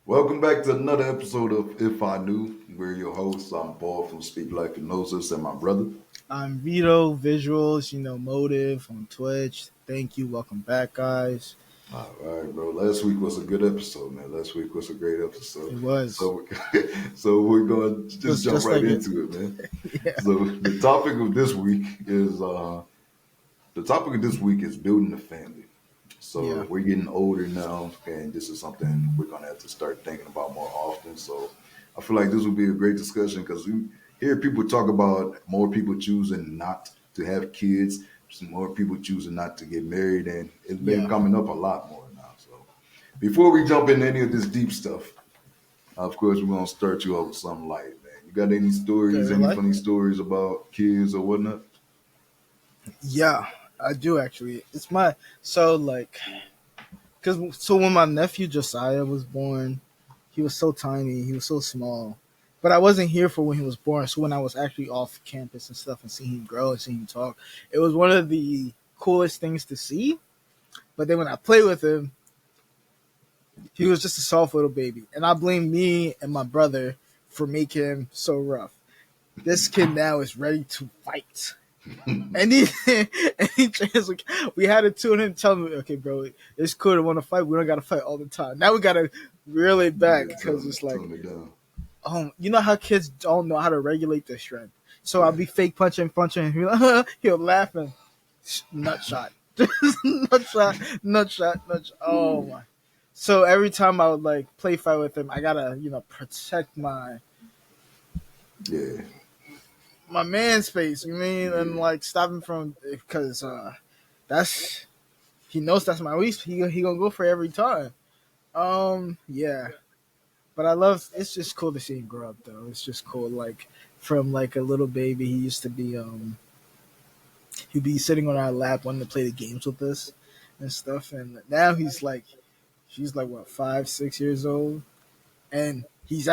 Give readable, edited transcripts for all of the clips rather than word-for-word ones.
Welcome back to another episode of If I Knew. We're your hosts. I'm Paul from Speak Life and Knows Us, and my brother. I'm Vito Visuals, Motive on Twitch. Thank you. Welcome back, guys. All right, bro. Last week was a good episode, man. Last week was a great episode. It was. So, so we're going to just jump Just right like it. into it, man. Yeah. So the topic of this week is building a family. So Yeah. we're getting older now, and this is something we're gonna have to start thinking about more often. So I feel like this will be a great discussion because we hear people talk about more people choosing not to have kids, some more people choosing not to get married, and it's been Yeah. coming up a lot more now. So before we jump into any of this deep stuff, of course we're gonna start you off with something light, man. You got any stories, Okay, any like, funny stories about kids or whatnot? yeah, I do actually. It's my so when my nephew Josiah was born, he was so tiny, he was so small. But I wasn't here for when he was born. So when I was actually off campus and stuff and seeing him grow and seeing him talk, it was one of the coolest things to see. But then when I played with him, he was just a soft little baby, and I blame me and my brother for making him so rough. This kid now is ready to fight. Any any chance we had to tune in and tell him, okay, bro, it's cool to want to fight. We don't got to fight all the time. Now we got to reel it back Yeah, because it's like, tone it down. you know how kids don't know how to regulate their strength. So I'll Yeah. be fake punching, and he'll laugh and nut shot, nut shot, nut shot, nut shot. Oh my! So every time I would like play fight with him, I gotta protect Yeah. my man space. You mean and Yeah. like stop him from because that's he knows that's my weak. He gonna go for it every time. Yeah. But I love. It's just cool to see him grow up, though. It's just cool. Like from like a little baby, he used to be. He'd be sitting on our lap, wanting to play the games with us and stuff. And now she's like what 5, 6 years old, and he's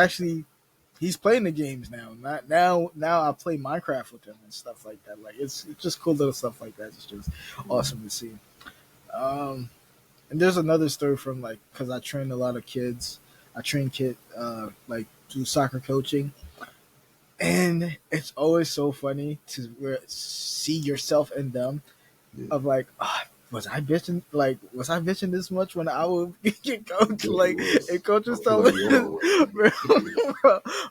playing the games now. Not now. I play Minecraft with him and stuff like that. Like it's just cool little stuff like that. It's just awesome to see. Um, and there's another story from like because I train a lot of kids. I train like do soccer coaching, and it's always so funny to see yourself in them Yeah. of like, was I bitching this much when I would get coached? Definitely Like, was. and coaches I feel tell like me, you all was.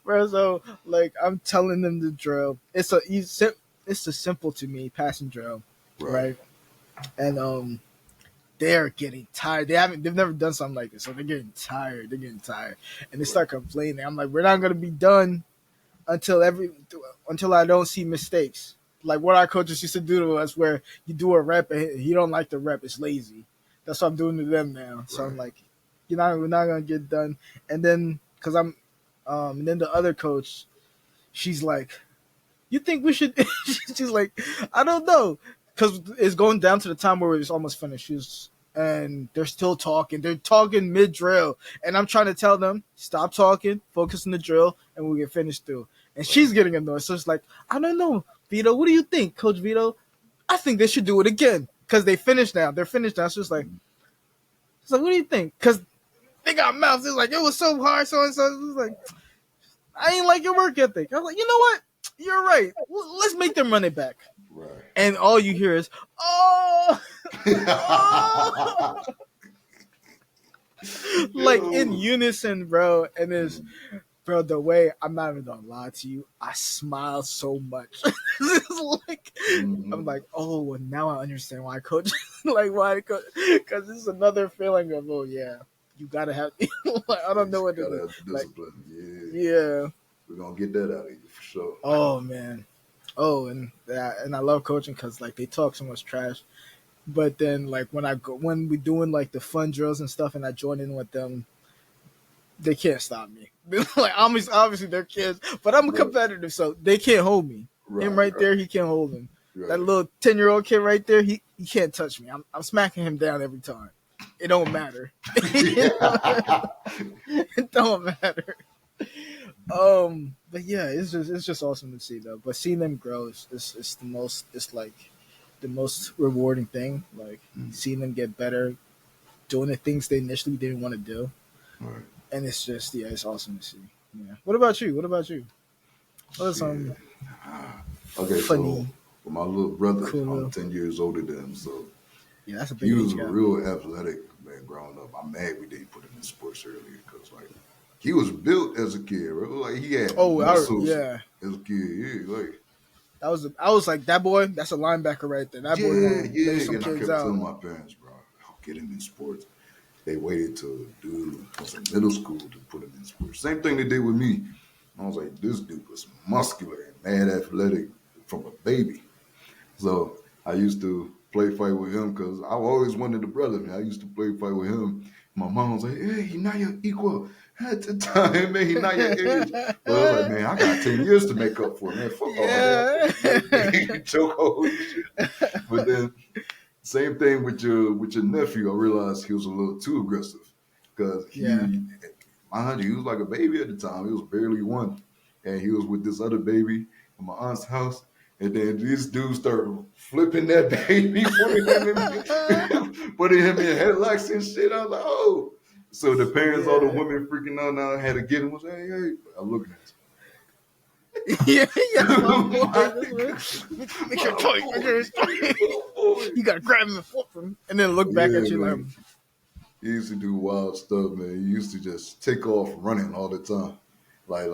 bro, so like I'm telling them the drill. It's a simple to me passing drill, Right. right? And they're getting tired. They've never done something like this, so they're getting tired. They're getting tired, and they Right. start complaining. I'm like, we're not gonna be done until until I don't see mistakes. Like what our coaches used to do to us, where you do a rep and you don't like the rep, it's lazy. That's what I'm doing to them now. So I'm Right. like, we're not gonna get done. And then because and then the other coach, she's like, you think we should? She's like, I don't know, because it's going down to the time where it's almost finished. And they're still talking. They're talking mid drill, and I'm trying to tell them stop talking, focus on the drill, and we'll get finished through. And she's getting annoyed, so it's like, I don't know, Vito. What do you think, Coach Vito? I think they should do it again because they finished now. They're finished now. So it's like, what do you think? Because they got mouths. It's like it was so hard, so and so. It's like I ain't like your work ethic. I was like, you know what? You're right. Let's make them run it back. Right. And all you hear is, oh, oh, like in Yo. unison, bro. And it's, Mm. bro, the way I'm not even gonna lie to you, I smile so much. It's like, I'm Mhm. like, oh, well, now I understand why coach, like, why coach, because it's another feeling of, oh, yeah, you gotta have, like, I don't know Yes, what you to gotta do. have the Like, discipline. Yeah. yeah. We're gonna get that out of you for sure. Oh, man. Oh, and I love coaching because like they talk so much trash. But then like when we doing like the fun drills and stuff, and I join in with them, they can't stop me. Like obviously they're kids, but I'm a Right. competitor, so they can't hold me. Him Right. right there, he can't hold him. That Right. little 10-year-old kid right there, he can't touch me. I'm smacking him down every time. It don't matter. It don't matter. But yeah, it's just awesome to see though. But seeing them grow is the most. It's like the most rewarding thing. Like Mm. seeing them get better, doing the things they initially didn't want to do. All right. and it's just it's awesome to see. Yeah. What about you? What about you? What are Shit. some Ah. Okay, so funny, for my little brother, cool I'm little? 10 years older than him, so Yeah, that's a he big was age a gap. real athletic man growing up. I'm mad we didn't put him in sports earlier because like he was built as a kid, bro. Like he had Oh, muscles yeah. as a kid. Yeah, like I was like that boy. That's a linebacker right there. That boy yeah, gonna lay yeah. some And I kids kept out. telling my parents, bro, I'll get him in sports. They waited till dude was in middle school to put him in sports. Same thing they did with me. I was like, this dude was muscular and mad athletic from a baby. So I used to play fight with him because I always wanted a brother. Man. I used to play fight with him. My mom was like, "Hey, he not your equal at the time, man. He not your age." But I was like, "Man, I got 10 years to make up for, man. Fuck all that. Yeah. I'm choke hold and shit." But then same thing with your nephew. I realized he was a little too aggressive because Yeah. mind you, he was like a baby at the time. He was barely one, and he was with this other baby in my aunt's house. And then this dude started flipping that baby, putting him in headlocks and shit. I was like, oh. So the parents, all the Yeah. women freaking out now, had to get him. Was like, hey, hey. I'm looking at Yeah, that's my him. boy. my, That's make sure my toy. Make boy, sure it's toy. my boy. You gotta grab him and flip him, and then look back Yeah, at you like, man. He used to do wild stuff, man. He used to just take off running all the time. Like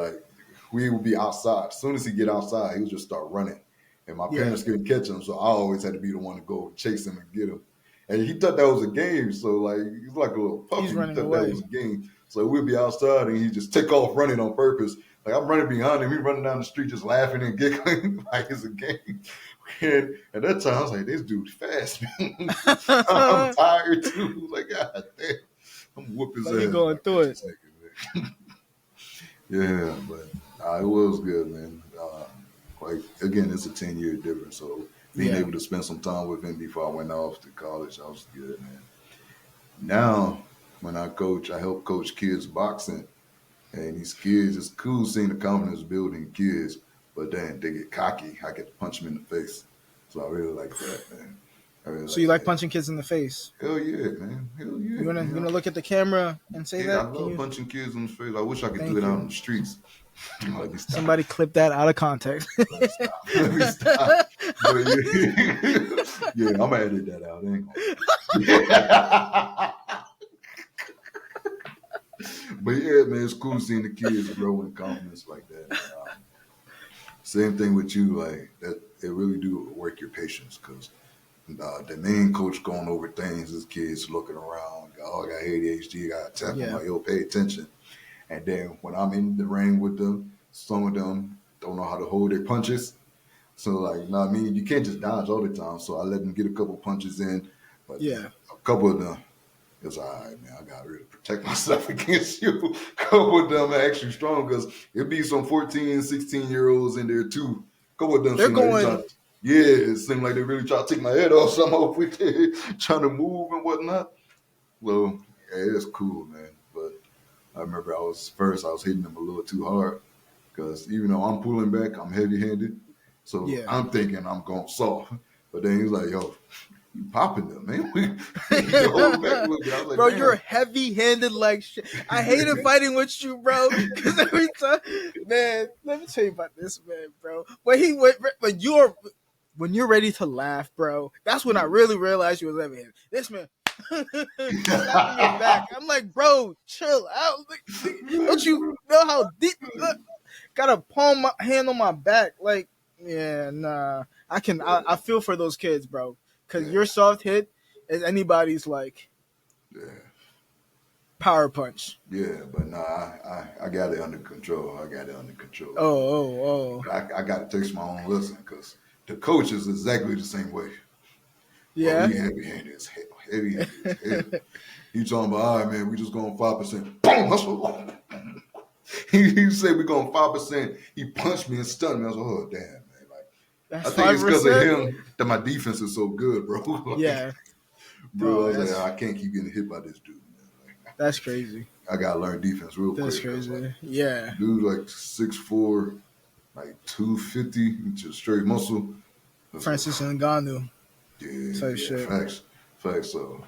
we would be outside. As soon as he get outside, he would just start running. And my yeah, parents couldn't catch him, so I always had to be the one to go chase him and get him. And he thought that was a game, so like he's like a little he's puppy. He running thought that away. was a game. So we'd be outside and he just take off running on purpose. Like I'm running behind him, he running down the street just laughing and giggling like it's a game. And at that time, I was like, this dude's fast, man. I'm tired too. Like, God damn. I'm gonna whoop his Like he ass if going I through catch a it. second, man. Yeah, but it was good, man. Like again, it's a 10-year difference, so being Yeah, able to spend some time with him before I went off to college, that was good, man. Now, when I coach, I help coach kids boxing, and these kids, it's cool seeing the confidence building kids, but then they get cocky. I get to punch them in the face, so I really like that, man. I really so you like like that. punching kids in the face? Hell yeah, man. Hell yeah, You man. gonna look at the camera and say Yeah, I that? Can love you? punching kids in the face. I wish I could do Thank it out you. in the streets. Let me stop. Somebody clip that out of context. Let me stop. Let me stop. But yeah, yeah, I'm gonna edit that out. I ain't gonna. But yeah, man, it's cool seeing the kids grow in confidence like that. And, same thing with you, like that. It really do work your patience because the main coach going over things. This kid's looking around. Oh, I got ADHD. Got to tap him Yeah, like, yo, pay attention. And then when I'm in the ring with them, some of them don't know how to hold their punches. So like, you know what I mean? You can't just dodge all the time. So I let them get a couple punches in, but then yeah. a couple of them, it's all right, man. I got to really protect myself against you. A couple of them are actually strong because it be some 14, 16-year-olds in there too. A couple of them They're seem like they going. try. Yeah, it seemed like they really try to take my head off somehow with trying to move and whatnot. Well, yeah, it's cool, man. But I remember I was hitting them a little too hard because even though I'm pulling back, I'm heavy handed. So Yeah. I'm thinking I'm going soft. But then he's like, yo, you popping them, man. You hold back a little bit. I was like, Bro, you're damn. heavy-handed like shit. I hated fighting with you, bro. Because every time, man, let me tell you about this man, bro. When you're ready to laugh, bro, that's when I really realized you was heavy-handed. This man slapping your back. I'm like, bro, chill out. Like, don't you know how deep? Got a hand on my back. Like, yeah, nah. I feel for those kids, bro. Because Yeah, your soft hit is anybody's like yeah. power punch. Yeah, but nah, I got it under control. I got it under control. Oh. I got to teach my own lesson because the coach is exactly the same way. Bro, Yeah. he heavy handed as hell. Heavy handed as hell. He talking about, all right, man, we just going 5%. Boom! That's what he said we going 5%. He punched me and stunned me. I was like, oh, damn, man. Like, That's I think five it's because of percent. him that my defense is so good, bro. Like, Yeah. bro, I Oh, was like, I can't keep getting hit by this dude, man. Like, that's crazy. I got to learn defense real That's quick because, like, crazy. Yeah. dude, like 6'4", like 250, just straight muscle. That's like, Francis Ngannou yeah, type yeah, shit. facts. So,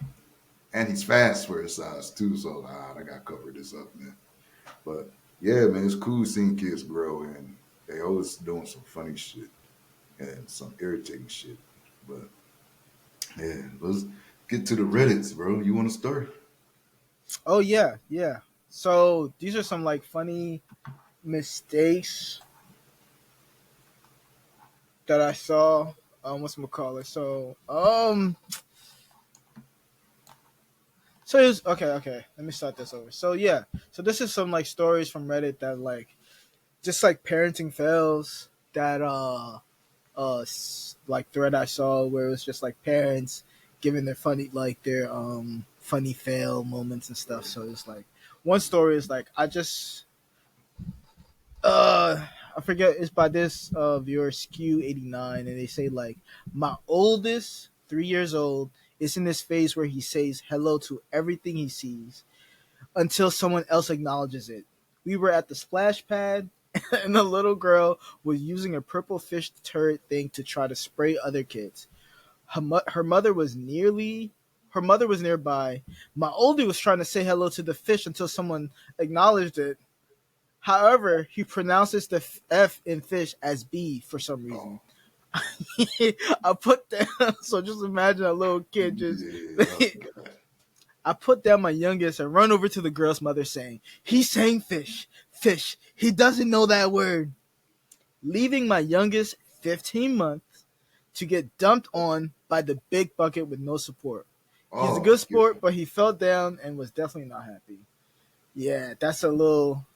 and he's fast for his size too. So I got to cover this up, man. But yeah, man, it's cool seeing kids grow, and they always doing some funny shit and some irritating shit. But yeah, let's get to the Reddits, bro. You want to start? Oh yeah, yeah. So these are some like funny mistakes that I saw. What's my call it? So it was okay. Okay, let me start this over. So yeah, so this is some like stories from Reddit that like just like parenting fails that like thread I saw where it was just like parents giving their funny fail moments and stuff. So it's like one story is like I forget, it's by this viewer Skew89, and they say like my oldest 3 years old is in this phase where he says hello to everything he sees until someone else acknowledges it. We were at the splash pad and the little girl was using a purple fish turret thing to try to spray other kids. Her mother was nearby. My oldie was trying to say hello to the fish until someone acknowledged it. However, he pronounces the F in fish as B for some reason. Oh, I put down, so just imagine a little kid just. yeah. Oh, God. I put down my youngest and run over to the girl's mother saying, "He's saying fish, fish. He doesn't know that word." Leaving my youngest 15 months to get dumped on by the big bucket with no support. He's a Oh, good sport, but he fell down and was definitely not happy. Yeah, that's a little.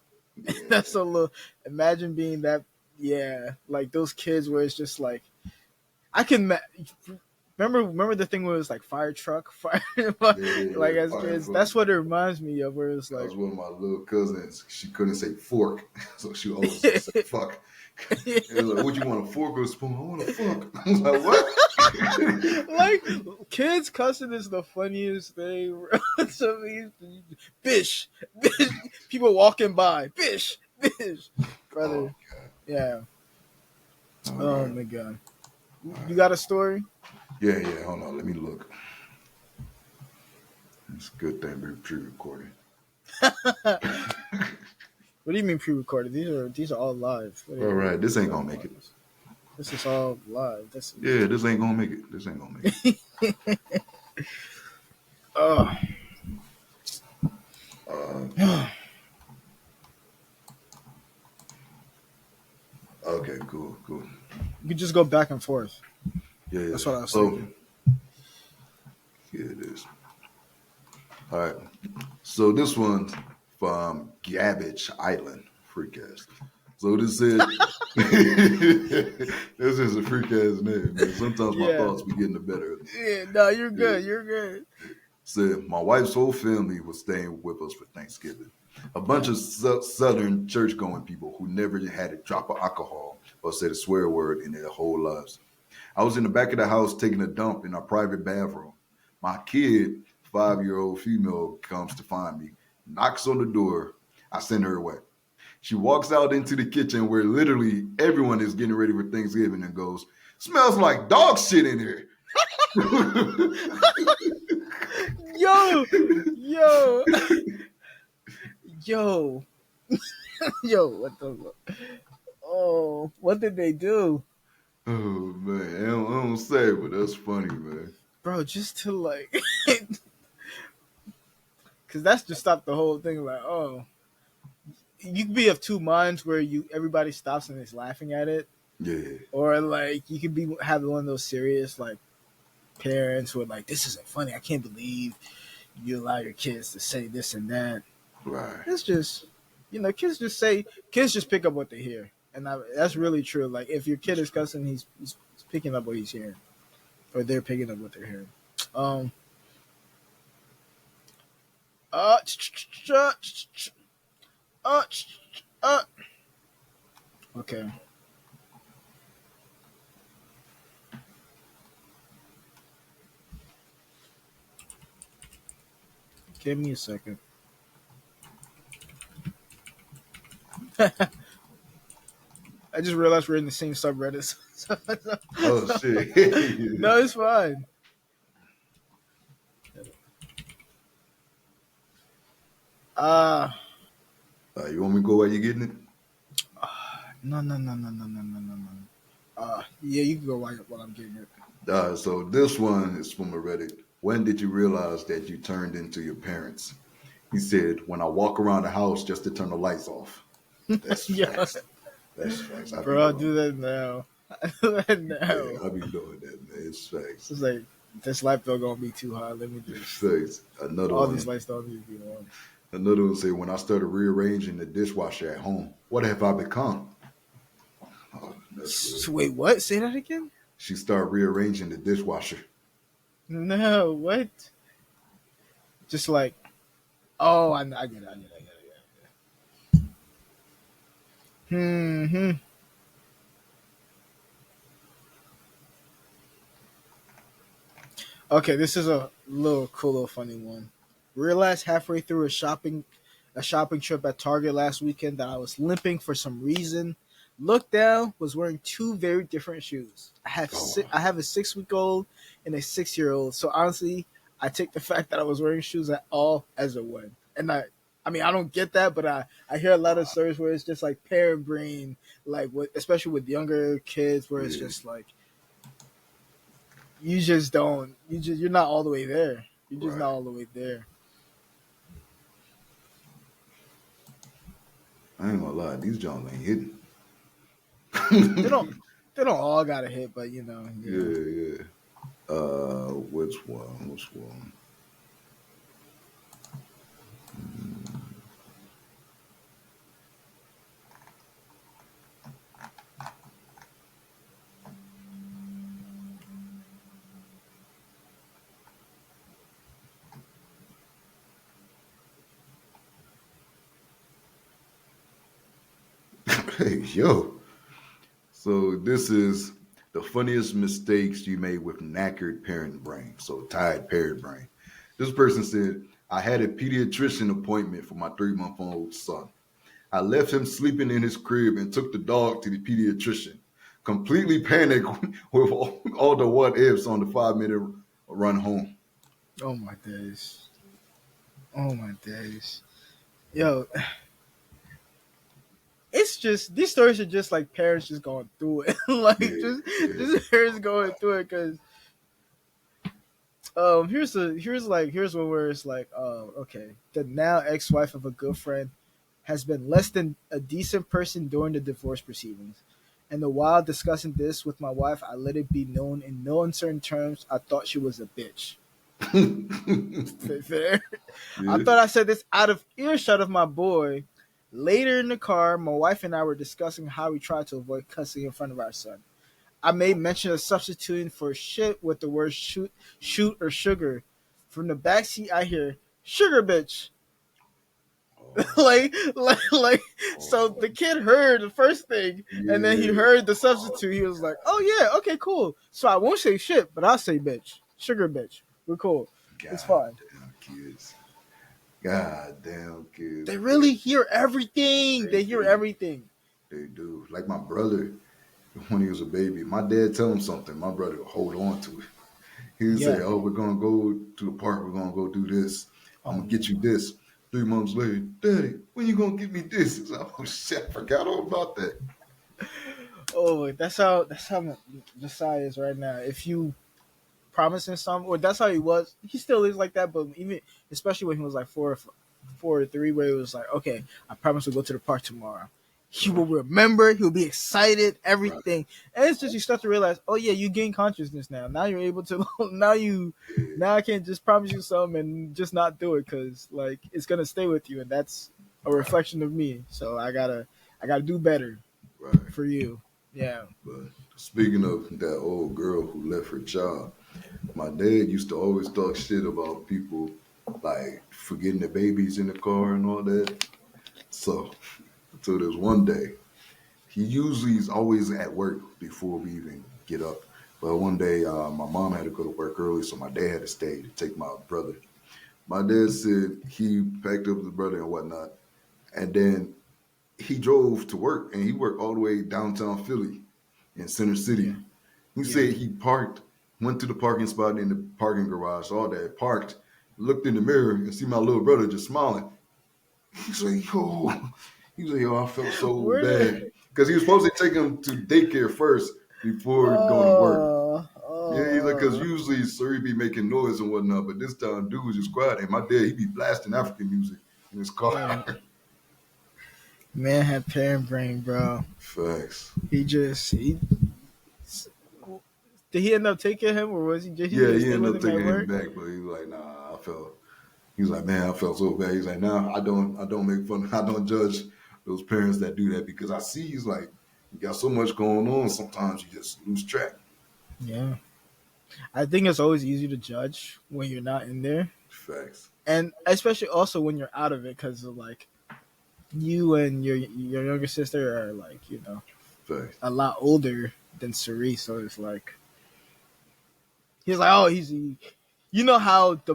That's yeah. a little. Imagine being that. Yeah, like those kids where it's just like I can. Remember the thing where it was like fire truck, fire like Yeah, as fire kids. truck. That's what it reminds me of. Where it's That like, was one of my little cousins. She couldn't say fork, so she always just said fuck. It was like, "What you want, a fork or a spoon?" "I want a fuck." I was like, "What?" like kids cussing is the funniest thing to me. Bish, bish. People walking by, bish, bish, Oh brother. God! Yeah. All Oh right, my god. all You right. got a story? Yeah, yeah. Hold on, let me look. It's a good thing we're pre-recording. What do you mean pre-recorded? These are all live. All right, this These ain't are all gonna make it. live. This is all live. This is. Yeah, this ain't gonna make it. This ain't gonna make it. Oh. Uh, You okay, cool, cool. could just go back and forth. Yeah, yeah. That's what I was So thinking. here it is. All right. So this one's from Gabbage Island Freecast. So this said, this is a freak ass name, man. Sometimes my Yeah. thoughts be getting the better of me. Yeah. No, you're Yeah. good. You're good. Said my wife's whole family was staying with us for Thanksgiving. A bunch Yeah. of Southern church going people who never had a drop of alcohol or said a swear word in their whole lives. I was in the back of the house taking a dump in our private bathroom. My kid, 5-year old female, comes to find me, knocks on the door. I send her away. She walks out into the kitchen where literally everyone is getting ready for Thanksgiving and goes, "Smells like dog shit in here." Yo. Yo. Yo. Yo. What the? Oh. What did they do, Oh man, I don't say, but that's funny, man. bro? Just to like, because that's just stopped the whole thing. Like, oh, you could be of two minds where everybody stops and is laughing at it, Yeah, or like you could be having one of those serious like parents who are like, "This isn't funny. I can't believe you allow your kids to say this and that." right. It's just, kids just pick up what they hear, and that's really true. Like if your kid That's is true. cussing, he's picking up what he's hearing, or they're picking up what they're hearing. Um. Uh. Uh. uh okay. Give me a second. I just realized we're in the same subreddits. Oh shit. No, it's fine. Uh You want me to go while you're getting it? no, no, no, no, no, no, no, no, no. Yeah, you can go while I'm getting it. So this one is from a Reddit. When did you realize that you turned into your parents? He said, when I walk around the house just to turn the lights off. That's Yeah, facts. That's facts. I be bro, I doing do that now. I do that that. now. Yeah, I be doing that, man. It's facts. It's like this light bill gonna be too high. Let me It's just facts. Another all these one. lights don't need to be on. Another one say, when I started rearranging the dishwasher at home, what have I become? Oh, that's real. Wait, what? Say that again? She started rearranging the dishwasher. No, what? Just like, oh, I get it, I get it, I get it. Hmm. Okay, this is a little cool, little funny one. Realized halfway through a shopping trip at Target last weekend that I was limping for some reason. Looked down, was wearing two very different shoes. Oh, I have a 6 week old and a 6 year old. So honestly, I take the fact that I was wearing shoes at all as a win. And I mean, I don't get that, but I hear a lot of stories where it's just like parent brain, like especially with younger kids, where it's yeah, just like you just don't you're not all the way there. You're just right. not all the way there. I ain't gonna lie, these Jones ain't hitting. They don't Yeah, they don't all got a hit, but yeah. yeah. Which one? Which one? Hey, yo. So this is the funniest mistakes you made with knackered parent brain. So tired parent brain. This person said, I had a pediatrician appointment for my 3-month-old son. I left him sleeping in his crib and took the dog to the pediatrician. Completely panicked with all the what ifs on the 5 minute run home. Oh my days. Oh my days. Yo, it's just these stories are just like parents just going through it, like Yeah, yeah. just parents going through it because here's one where it's like, oh, okay, the now ex-wife of a good friend has been less than a decent person during the divorce proceedings. And the while discussing this with my wife, I let it be known in no uncertain terms I thought she was a bitch. Fair. I Yeah. thought I said this out of earshot of my boy. Later in the car, my wife and I were discussing how we try to avoid cussing in front of our son. I made mention of substituting for shit with the word shoot, or sugar. From the backseat, I hear sugar bitch. Oh, like. So oh, the kid heard the first thing, and then he yeah. heard the substitute. He was like, "Oh yeah, okay, cool." So I won't say shit, but I'll say bitch, sugar bitch. We're cool. It's God fine. damn kids. God damn kids, They bro. really hear everything. They They hear do. everything. They do. Like my brother, when he was a baby, my dad tell him something, my brother would hold on to it. He would say, Yeah. "Oh, we're gonna go to the park. We're gonna go do this. I'm Oh gonna get you no. this." 3 months later, Daddy, when you gonna get me this? He's like, oh shit, I forgot all about that. Oh, that's how Josiah is right now. If you promising something, or that's how he was. He still is like that, but even especially when he was like 4 or 3, where it was like, okay, I promise we'll go to the park tomorrow. He will Right, remember. He'll be excited. right. Everything, and it's just you start to realize, oh yeah, you gain consciousness now. Now you're able to. Yeah, Now I can't just promise you something and just not do it because like it's gonna stay with you, and that's a right, reflection of me. So I gotta do better right. for you. Yeah. But speaking of that old girl who left her child, my dad used to always talk shit about people like forgetting their babies in the car and all that. So, so there's one day he usually is always at work before we even get up. But one day, my mom had to go to work early, so my dad had to stay to take my brother. My dad said he packed up his brother and whatnot, and then he drove to work, and he worked all the way downtown Philly in Center Yeah. City. He Yeah. said he parked, went to the parking spot in the parking garage, all that, parked, looked in the mirror, and see my little brother just smiling. He's like, yo, he's like, yo, I felt so Where did? bad because he was supposed to take him to daycare first before going to work. Oh, Yeah, he's like, because oh, usually Sir be making noise and whatnot, but this time dude was just quiet. And my dad, he be blasting African music in his car. man, man had parent brain, bro. Facts. He did he end up taking him, or was he Yeah, just he stay ended with up him at taking him work? back, but he was like, nah, I felt. He was like, man, I felt so bad. He's like, nah, I don't make fun. I don't judge those parents that do that because I see he's like, you got so much going on. Sometimes you just lose track. Yeah, I think it's always easy to judge when you're not in there, Facts. and especially also when you're out of it, because of like you and your younger sister are like Facts. a lot older than Cerise, so it's like he's like, oh, you know how the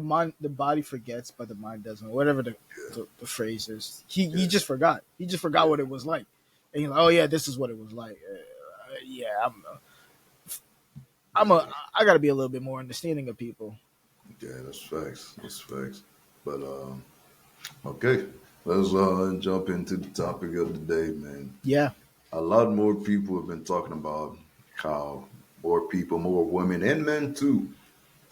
body forgets, but the mind doesn't. Whatever Yeah. the phrase is, he Yeah. just forgot. He just forgot Yeah. what it was like, and he's like, oh yeah, this is what it was like. Yeah, I'm a Yeah. I gotta be a little bit more understanding of people. Yeah. That's facts. That's facts. But okay, let's jump into the topic of the day, man. Yeah, A lot more people have been talking about how more people, more women and men too,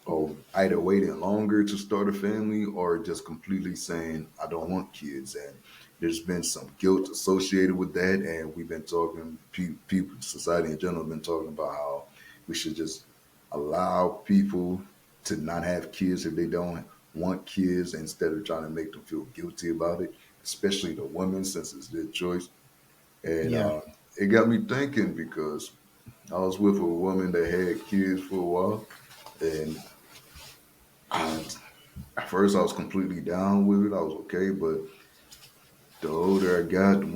are either waiting longer to start a family or just completely saying, I don't want kids. And there's been some guilt associated with that. And we've been talking, people, society in general, have been talking about how we should just allow people to not have kids if they don't want kids instead of trying to make them feel guilty about it, especially the women since it's their choice. And yeah, it got me thinking because I was with a woman that had kids for a while. And I, at first, I was completely down with it. I was okay, but the older I got, the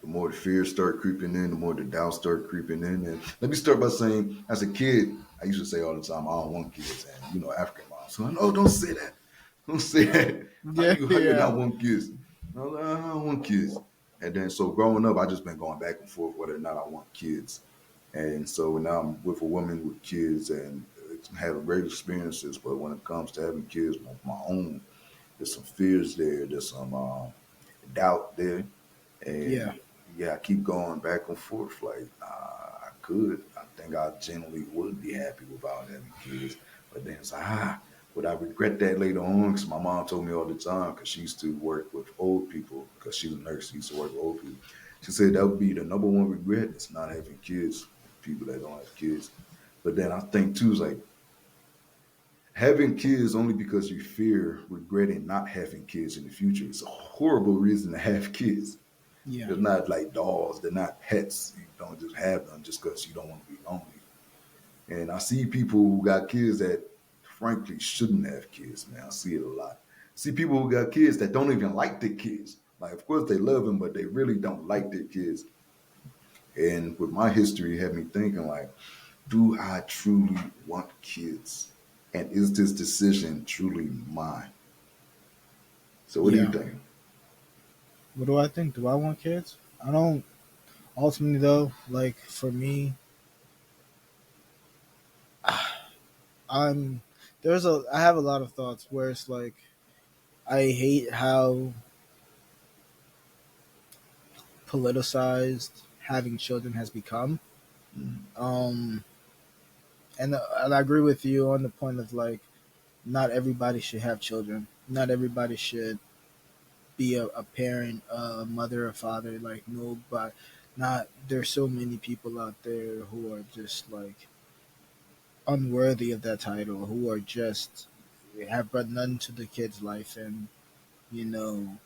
more the fear start creeping in, the more the doubt start creeping in. And let me start by saying, as a kid, I used to say all the time, I don't want kids, and African moms. So no, don't say that. Don't say that. yeah, How you yeah, not want kids? I was like, I don't want kids. And then so growing up, I just been going back and forth whether or not I want kids. And so now I'm with a woman with kids and having great experiences. But when it comes to having kids of my own, there's some fears there. There's some doubt there. yeah, And yeah, I keep going back and forth. Like, I could. I think I genuinely would be happy without having kids. But then it's like, would I regret that later on? Because my mom told me all the time, because she used to work with old people, because she was a nurse, she used to work with old people. She said that would be the number one regret is not having kids, people that don't have kids. But then I think too, is like having kids only because you fear regretting not having kids in the future is a horrible reason to have kids. yeah, They're not like dolls. They're not pets. You don't just have them just because you don't want to be lonely. And I see people who got kids that frankly shouldn't have kids, man. I see it a lot. See people who got kids that don't even like their kids. Like, of course, they love them, but they really don't like their kids. And with my history, it had me thinking, like, do I truly want kids? And is this decision truly mine? So, what do you yeah. think? What do I think? Do I want kids? I don't. Ultimately, though, like for me, I'm I have a lot of thoughts where it's like I hate how politicized having children has become. Mm, Um, and I agree with you on the point of like not everybody should have children. Not everybody should be a parent, a mother, a father. Like no, but not. There's so many people out there who are just like unworthy of that title, who are just have brought none to the kid's life, and you know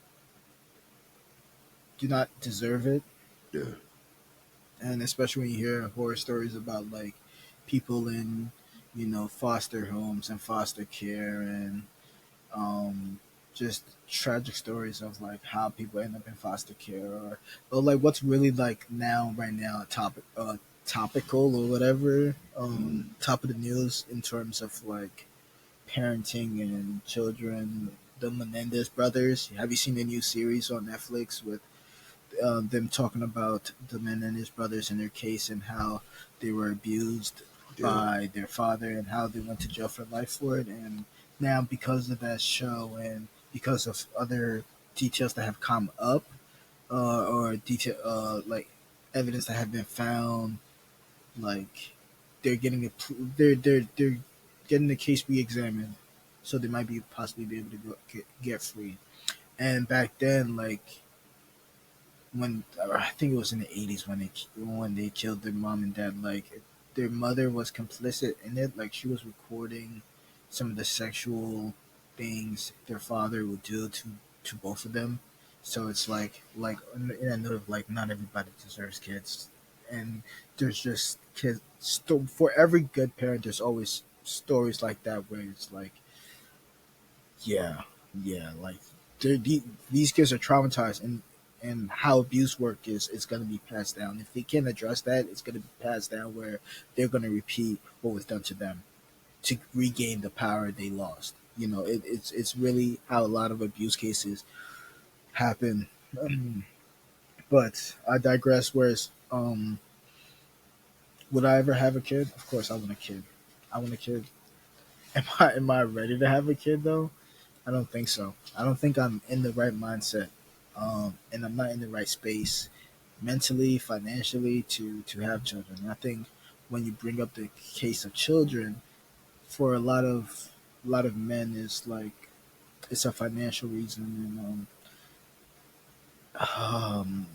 do not deserve it. yeah, And especially when you hear horror stories about like people in foster homes and foster care and um, just tragic stories of like how people end up in foster care or like what's really like now right now topical or whatever mm, top of the news in terms of like parenting and children. The Menendez brothers. Have you seen the new series on Netflix with them talking about the Menendez brothers and their case and how they were abused yeah, by their father and how they went to jail for life for it? And now, because of that show and because of other details that have come up, or detail like evidence that have been found, like they're getting it, they're getting the case re-examined, so they might be possibly be able to get free. And back then, like when I think it was in the 80s when they killed their mom and dad, like their mother was complicit in it. Like she was recording some of the sexual things their father would do to both of them. So it's like in a note of like not everybody deserves kids, and there's just kids. For every good parent, there's always stories like that where it's like, yeah, yeah, like these kids are traumatized, and how abuse work is it's going to be passed down. If they can't address that, it's going to be passed down where they're going to repeat what was done to them to regain the power they lost. It's really how a lot of abuse cases happen. But I digress. Whereas, would I ever have a kid? Of course, I want a kid. I want a kid. Am I ready to have a kid though? I don't think so. I don't think I'm in the right mindset, and I'm not in the right space mentally, financially to have children. And I think when you bring up the case of children, for a lot of men is like it's a financial reason, and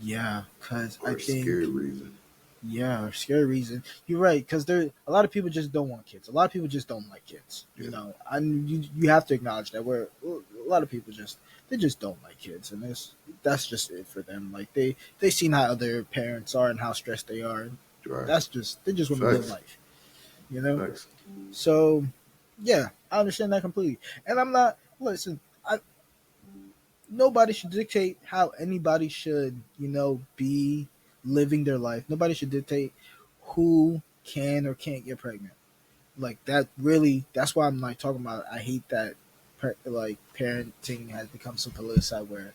yeah, because I or scary think reason. yeah, scary reason. You're right, because there a lot of people just don't want kids. A lot of people just don't like kids. Yeah, And you have to acknowledge that where a lot of people just don't like kids, and that's just it for them. Like they seen how other parents are and how stressed they are. And right. that's just they just want to live Facts, life, you know. facts. So yeah, I understand that completely, and I'm not. Listen, nobody should dictate how anybody should, be living their life. Nobody should dictate who can or can't get pregnant. Like that really that's why I'm like talking about I hate that like parenting has become so politicized where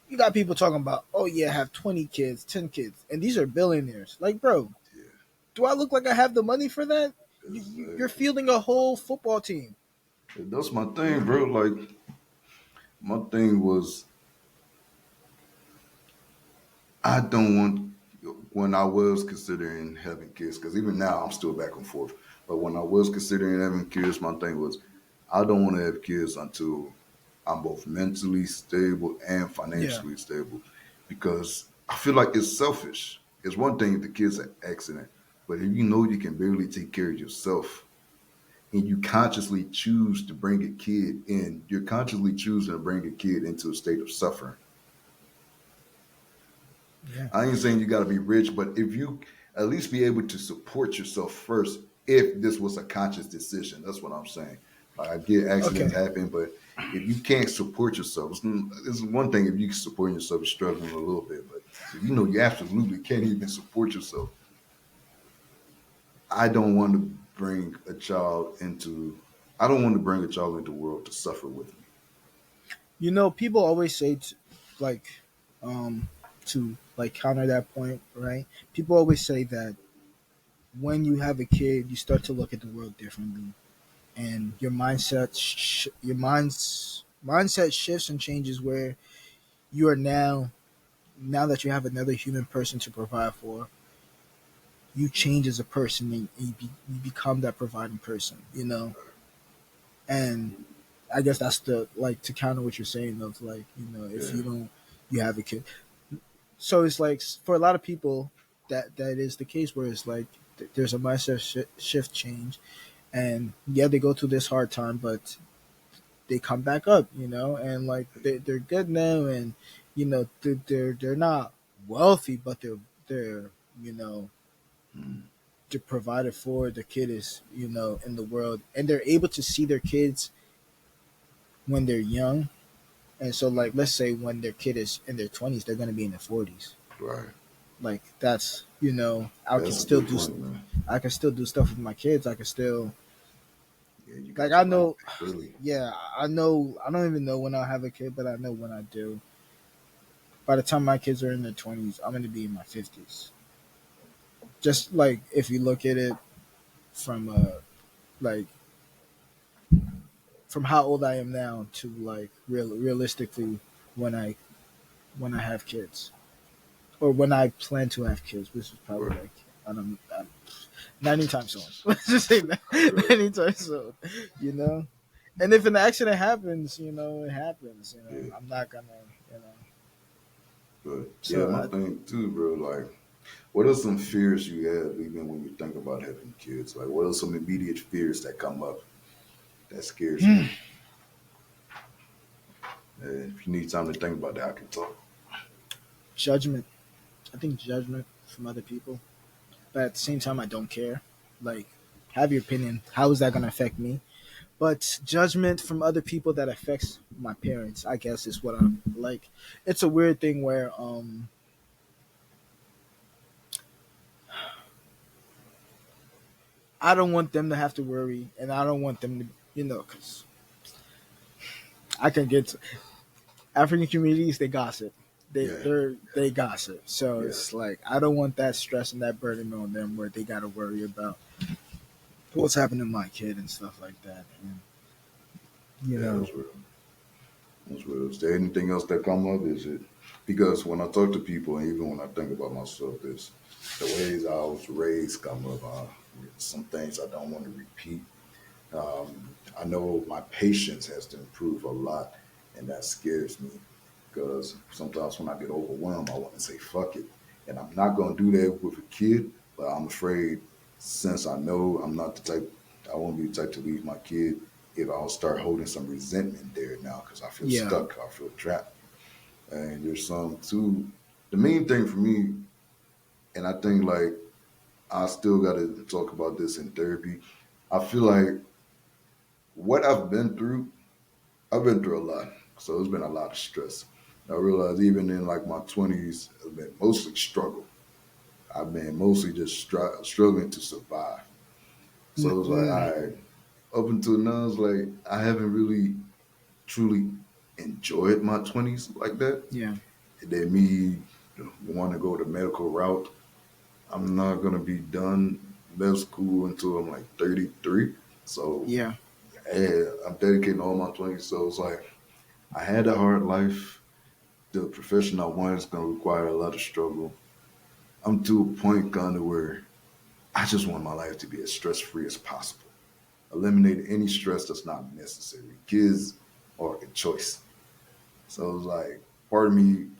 you got people talking about, oh yeah, have 20 kids, 10 kids, and these are billionaires. Like, bro, Yeah, do I look like I have the money for that? You're exactly. fielding a whole football team. That's my thing, bro. Like my thing was, I don't want when I was considering having kids, because even now I'm still back and forth. But when I was considering having kids, my thing was, I don't want to have kids until I'm both mentally stable and Yeah. financially stable, because I feel like it's selfish. It's one thing if the kid's an accident, but if you know you can barely take care of yourself and you consciously choose to bring a kid in, you're consciously choosing to bring a kid into a state of suffering. Yeah. I ain't saying you got to be rich, but if you at least be able to support yourself first, if this was a conscious decision, that's what I'm saying. Like I get Okay. accidents happen, but if you can't support yourself, it's one thing if you support yourself, you're struggling a little bit, but if you know you absolutely can't even support yourself, I don't want to bring a child into. I don't want to bring a child into the world to suffer with me. People always say, like, um, to like counter that point, right? People always say that when you have a kid, you start to look at the world differently, and your mindset shifts and changes where you are now that you have another human person to provide for, you change as a person, and you become that providing person, and I guess that's the like to counter what you're saying of like if Yeah, you have a kid. So it's like for a lot of people that is the case where it's like there's a mindset shift change, and yeah, they go through this hard time, but they come back up, and like they're good now, and they're not wealthy, but they're you know mm, they're provided for. The kid is in the world, and they're able to see their kids when they're young. And so, like, let's say when their kid is in their 20s, they're going to be in their 40s. right. Like that's I can That's a still good do point, man. I can still do stuff with my kids. I can still Yeah, you like got I your life know, back early. yeah, I know. I don't even know when I'll have a kid, but I know when I do. By the time my kids are in their 20s, I'm going to be in my 50s. Just like if you look at it from like from how old I am now to like realistically when I have kids or when I plan to have kids, which is probably Right. like I don't not anytime soon. Let's just say that Right. anytime soon, you know. And if an accident happens, it happens. Yeah. I'm not gonna, you know. But yeah, So my thing too, bro. Like, what are some fears you have even when you think about having kids? Like, what are some immediate fears that come up that scares you? And if you need time to think about that, I can talk. judgment. I think judgment from other people, but at the same time, I don't care. Like, have your opinion. How is that gonna affect me? But judgment from other people that affects my parents, I guess, is what I'm like. It's a weird thing where I don't want them to have to worry, and I don't want them to, because I can get to, African communities. They gossip. Yeah. They gossip. So Yeah. it's like I don't want that stress and that burden on them where they got to worry about what's happening to my kid and stuff like that. And you Yeah, know, that's real. That's real. Is there anything else that come up? Is it because when I talk to people, and even when I think about myself, there's the ways I was raised come up. Some things I don't want to repeat. I know my patience has to improve a lot, and that scares me because sometimes when I get overwhelmed, I want to say fuck it, and I'm not going to do that with a kid. But I'm afraid since I know I'm not the type, I won't be the type to leave my kid if I'll start holding some resentment there now because I feel yeah, stuck, I feel trapped, and there's some too. The main thing for me, and I think like I still got to talk about this in therapy. I feel like what I've been through a lot. So it's been a lot of stress. I realized even in like my 20s, I've been mostly struggle. I've been mostly just struggling to survive. So it was like, mm, all right, up until now, it's like I haven't really truly enjoyed my 20s like that. yeah, And then me want to go the medical route. I'm not going to be done med school until I'm like 33. So yeah, yeah, I'm dedicating all my 20s. So it's like, I had a hard life. The profession I want is going to require a lot of struggle. I'm to a point kind of where I just want my life to be as stress free as possible. Eliminate any stress that's not necessary. Kids are a choice. So it's like part of me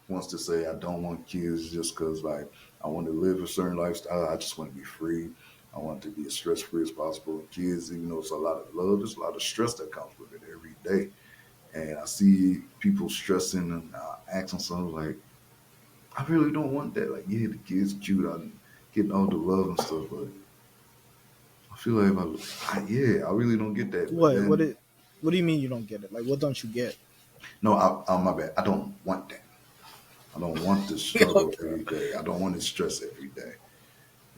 wants to say I don't want kids just because like I want to live a certain lifestyle. I just want to be free. I want to be as stress free as possible. Kids, even though it's a lot of love, there's a lot of stress that comes with it every day. And I see people stressing and asking something like, I really don't want that. Like, yeah, the kid's cute. I'm getting all the love and stuff, but I feel like yeah, I really don't get that. But what what then, it what do you mean you don't get it? Like, what don't you get? no, my bad. I don't want that. I don't want to struggle Okay. every day. I don't want to stress every day,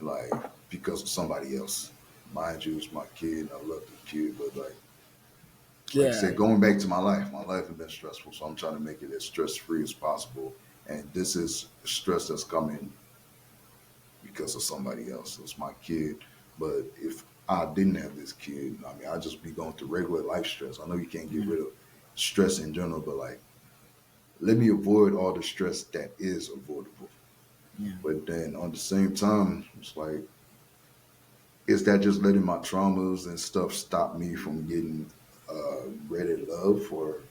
like because of somebody else. Mind you, it's my kid. I love the kid, but like I Yeah, said, going back to my life has been stressful. So I'm trying to make it as stress free as possible. And this is stress that's coming because of somebody else. It's my kid. But if I didn't have this kid, I mean, I'd just be going through regular life stress. I know you can't get yeah, rid of stress in general, but like, let me avoid all the stress that is avoidable. yeah, But then on the same time, it's like, is that just letting my traumas and stuff stop me from getting ready love or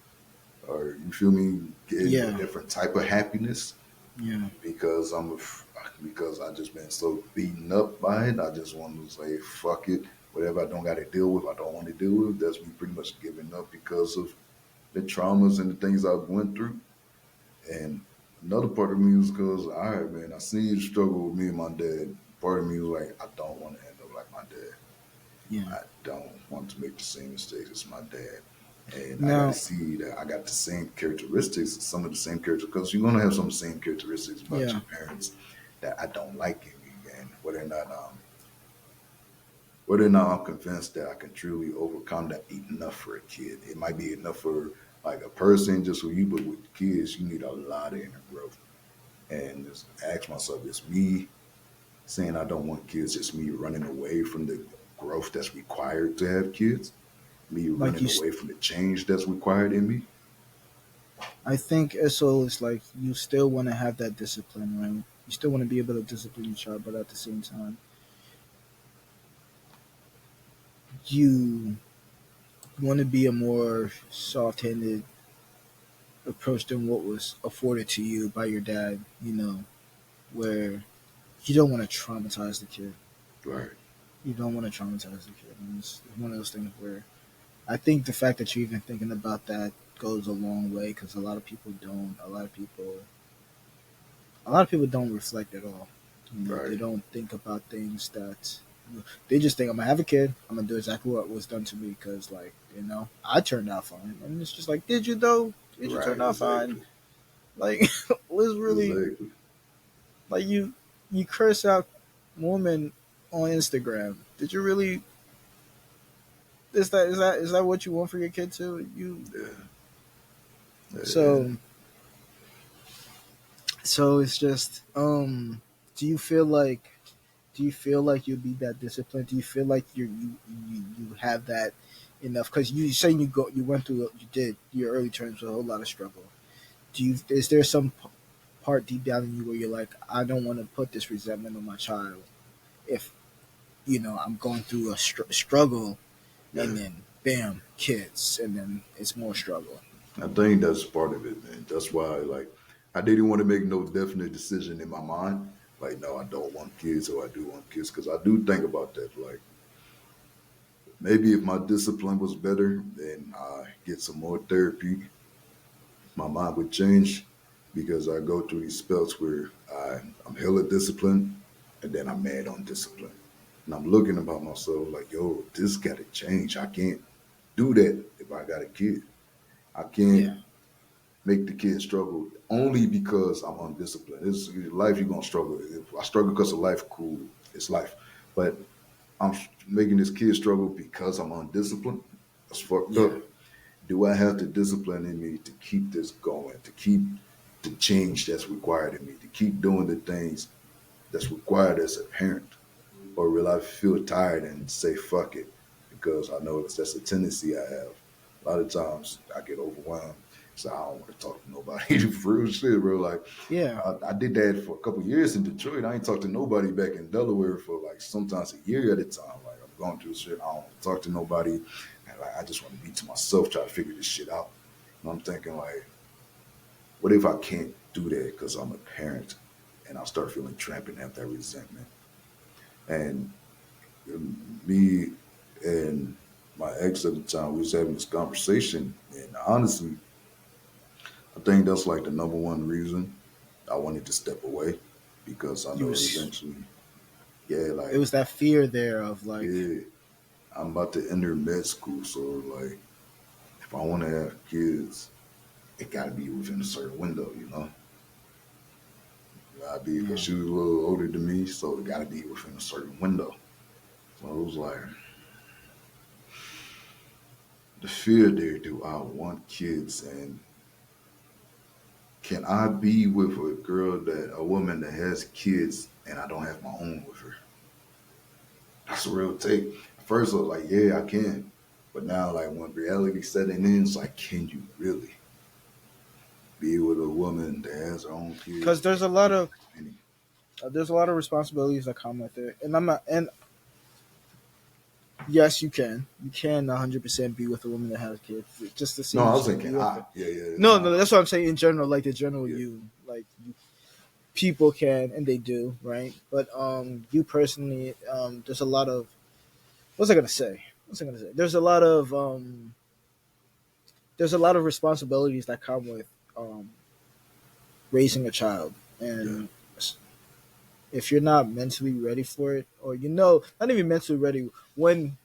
you feel me, getting a yeah, different type of happiness? yeah, Because because I just been so beaten up by it. I just want to say fuck it. Whatever I don't got to deal with, I don't want to deal with. That's me pretty much giving up because of the traumas and the things I've went through. And another part of me was because, all right, man, I seen you struggle with me and my dad. Part of me was like, I don't want to end up like my dad. yeah. I don't want to make the same mistakes as my dad. And I got to Now, see that I got the same characteristics, some of the same characteristics, because you're going to have some of the same characteristics about yeah, your parents that I don't like in me. And whether or not I'm convinced that I can truly overcome that enough for a kid. It might be enough for like a person just for you, but with kids, you need a lot of inner growth. And just ask myself, it's me saying I don't want kids, it's me running away from the growth that's required to have kids, me Like running you, away from the change that's required in me. I think so. It's like you still want to have that discipline, right? You still want to be able to discipline your child, but at the same time, you want to be a more soft-handed approach than what was afforded to you by your dad. Where you don't want to traumatize the kid. Right, You don't want to traumatize the kid. And it's one of those things where I think the fact that you're even thinking about that goes a long way because a lot of people don't. A lot of people don't reflect at all. They right, don't think about things that they just think I'm gonna have a kid. I'm gonna do exactly what was done to me because, like, I turned out fine, and it's just like, did you though? Did you right, turn out fine? exactly, Like, let's really exactly. like you curse out woman on Instagram. Did you really? Is that what you want for your kid too? Yeah, yeah. So so it's just do you feel like you'd be that disciplined? Do you feel like you have that enough? Because you saying you went through you did your early terms with a whole lot of struggle. Is there some part deep down in you where you're like, I don't want to put this resentment on my child if I'm going through a struggle Yeah. and then bam kids and then it's more struggle. I think that's part of it, man. That's why, like, I didn't want to make no definite decision in my mind. Like, no, I don't want kids, or I do want kids, because I do think about that. Like, maybe if my discipline was better, then I get some more therapy, my mind would change, because I go through these spells where I'm hella disciplined, and then I'm mad on discipline, and I'm looking about myself like, yo, this got to change. I can't do that if I got a kid. I Yeah, can't make the kid struggle only because I'm undisciplined. It's life, you're gonna struggle. If I struggle because of life, cool, it's life. But I'm making this kid struggle because I'm undisciplined. That's fucked yeah, up. Do I have the discipline in me to keep this going, to keep the change that's required in me, to keep doing the things that's required as a parent? Or will I feel tired and say fuck it? Because I know that's a tendency I have. A lot of times I get overwhelmed, so I don't want to talk to nobody. For real shit, bro. Like yeah, I did that for a couple years in Detroit. I ain't talked to nobody back in Delaware for like sometimes a year at a time. Like I'm going through shit. I don't want to talk to nobody, and like I just want to be to myself, try to figure this shit out. And I'm thinking like, what if I can't do that because I'm a parent, and I start feeling trapped and have that resentment and me and my ex at the time, we was having this conversation, and honestly, I think that's like the number one reason I wanted to step away, because I you know was eventually, yeah, it like, was that fear there of like, yeah, I'm about to enter med school, so like, if I want to have kids, it got to be within a certain window, you know. It got to be, because yeah, she was a little older than me, so it got to be within a certain window. So it was like the fear there. Do I want kids? And can I be with a woman that has kids, and I don't have my own with her? That's a real take. At first, I was like, yeah, I can. But now, like, when reality setting in, it's like, can you really be with a woman that has her own because kids and any? there's a lot of responsibilities that come with it, and I'm not and yes, you can 100% be with a woman that has kids, just the No, same I as was you can saying, be can with it. I? Yeah, yeah, No, no, no, that's what I'm saying in general, like the general yeah, you, like people can and they do, right? But you personally, there's a lot of what's I gonna say? What's I gonna say? There's a lot of responsibilities that come with um raising a child, yeah, and if you're not mentally ready for it, or not even mentally ready when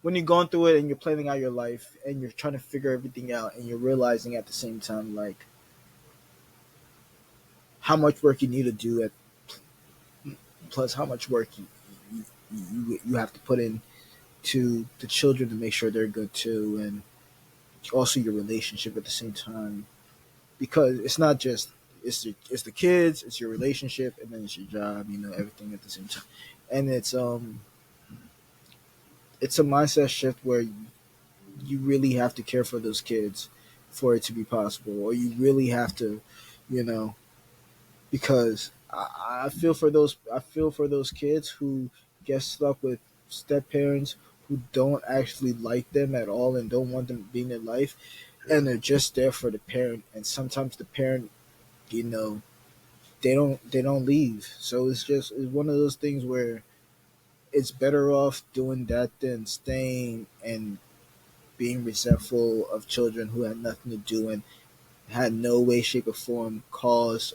you're going through it and you're planning out your life and you're trying to figure everything out and you're realizing at the same time like how much work you need to do at plus how much work you have to put in to the children to make sure they're good too, and also your relationship at the same time, because it's not just it's the kids, it's your relationship, and then it's your job, everything at the same time, and it's a mindset shift where you really have to care for those kids for it to be possible, or you really have to, you know, because I feel for those. I feel for those kids who get stuck with step parents who don't actually like them at all and don't want them being in life, Yeah, and they're just there for the parent. And sometimes the parent, you know, they don't leave. So it's one of those things where it's better off doing that than staying and being resentful of children who had nothing to do and had no way, shape, or form cause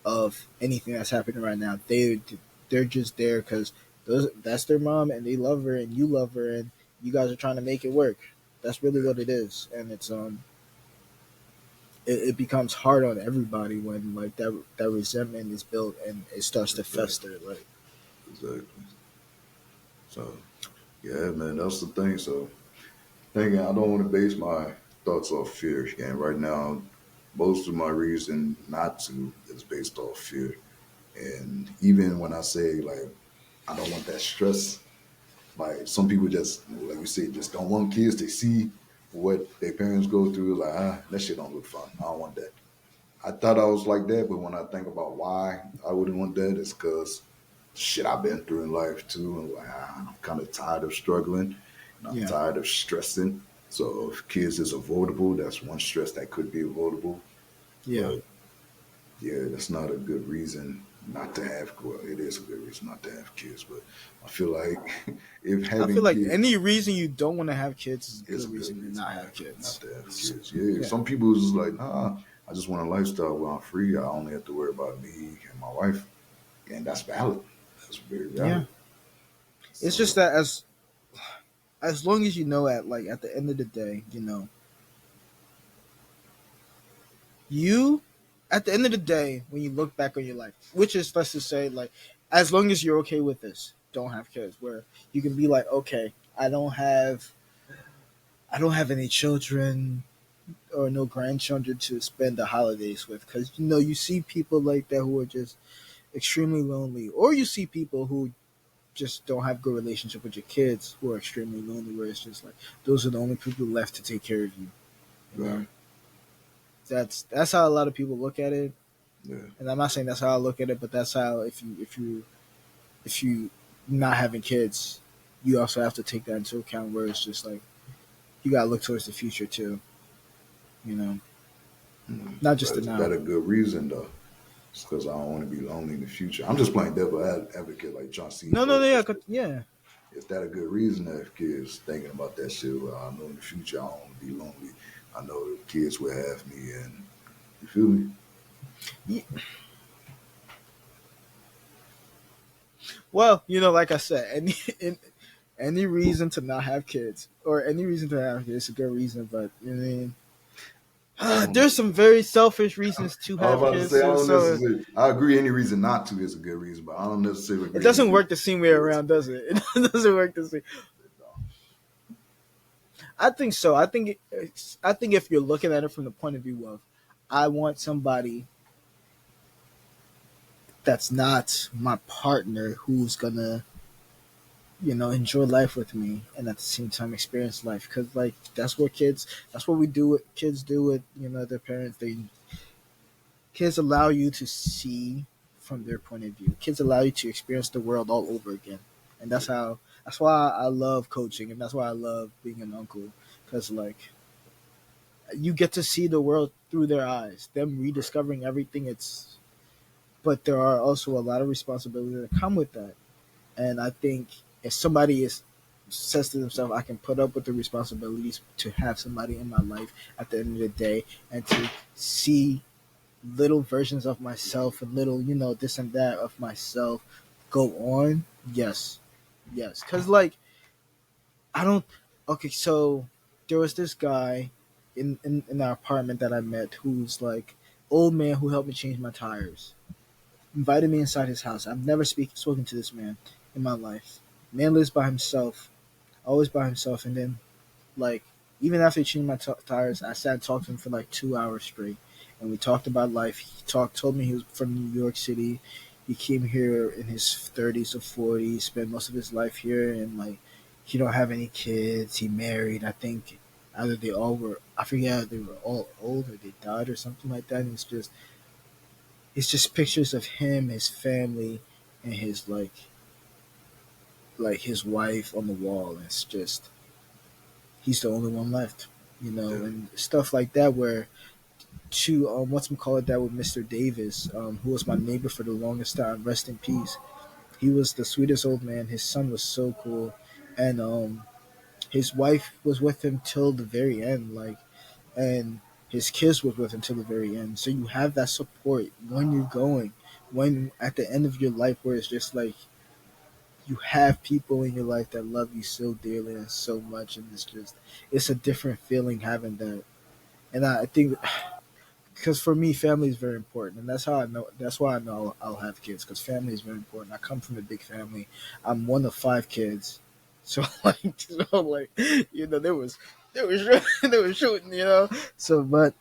of anything that's happening right now. They're just there because that's their mom and they love her and you love her and you guys are trying to make it work. That's really yeah, what it is, and it becomes hard on everybody when like that resentment is built and it starts to exactly, fester. Like exactly. So yeah, man, that's the thing. So thinking, I don't want to base my thoughts off fear. And right now, most of my reason not to is based off fear. And even when I say like I don't want that stress, like some people just like you said, just don't want kids to see what their parents go through. Like that shit don't look fun. I don't want that. I thought I was like that, but when I think about why I wouldn't want that, it's because shit I've been through in life too. And like I'm kind of tired of struggling, and I'm yeah, tired of stressing. So if kids is avoidable, that's one stress that could be avoidable. yeah. But yeah, that's not a good reason not to have. Well, it is a good reason not to have kids, but I feel like if I feel having like kids any reason you don't want to have kids is a is good a good reason to reason, not man, have kids. not to have kids. Yeah, Yeah, some people is just like, nah, I just want a lifestyle where I'm free. I only have to worry about me and my wife, and that's valid. That's very yeah. valid. It's just So that as long as you know at the end of the day, you know, you at the end of the day when you look back on your life, which is let's just say like as long as you're okay with this, don't have kids. Where you can be like, okay, I don't have any children or no grandchildren to spend the holidays with because you know you see people like that who are just extremely lonely, or you see people who just don't have good relationship with your kids who are extremely lonely. Where it's just like those are the only people left to take care of you. You right, know, that's how a lot of people look at it. yeah, And I'm not saying that's how I look at it, but that's how if you not having kids, you also have to take that into account. Where it's just like you gotta look towards the future too. You know, not just but the is now. that a good reason though? It's because I don't want to be lonely in the future. I'm just playing devil advocate, like trying to see No, no, both no, yeah, perspectives. yeah. Is that a good reason to have kids thinking about that shit? Well, I know in the future I don't want to be lonely. I know the kids will have me, and you feel me? Ye- Well, you know, like I said, any reason to not have kids or any reason to have kids is a good reason. But I mean, I don't there's know. some very selfish reasons to I was have about to kids. say I don't So necessarily. I agree. Any reason not to is a good reason, but I don't necessarily it agree. Any doesn't reason work the same way to is around, does it? It doesn't work the same. I think so. I think if you're looking at it from the point of view of, I want somebody that's not my partner who's gonna, enjoy life with me and at the same time experience life. Because like that's what we do. What kids do with their parents. Kids allow you to see from their point of view. Kids allow you to experience the world all over again, and that's why I love coaching and that's why I love being an uncle because like you get to see the world through their eyes, them right. rediscovering everything. But there are also a lot of responsibilities that come with that. And I think if somebody is says to themselves, I can put up with the responsibilities to have somebody in my life at the end of the day and to see little versions of myself and little, this and that of myself go on. Yes. Yes. Cause like I don't okay, so there was this guy in our apartment that I met who's like old man who helped me change my tires. Invited me inside his house. I've never spoken to this man in my life. Man lives by himself, always by himself, and then like even after he changed my tires, I sat and talked to him for like 2 hours straight, and we talked about life. He told me he was from New York City. He came here in his 30s or 40s, spent most of his life here, and like he don't have any kids. He married. I think either they all were. I forget if they were all old or they died or something like that. And it's just pictures of him, his family, and his like his wife on the wall. And it's just he's the only one left, you know, Yeah. and stuff like that. Where to what's call it that with Mr. Davis, who was my neighbor for the longest time. Rest in peace. He was the sweetest old man. His son was so cool, and his wife was with him till the very end. Like, and his kids was with him till the very end. So you have that support when you're going, when at the end of your life, where it's just like you have people in your life that love you so dearly and so much, and it's a different feeling having that. And I think because for me, family is very important, and that's how I know. That's why I know I'll have kids because family is very important. I come from a big family. I'm one of five kids, so like you know, there was there was shooting, you know. So, but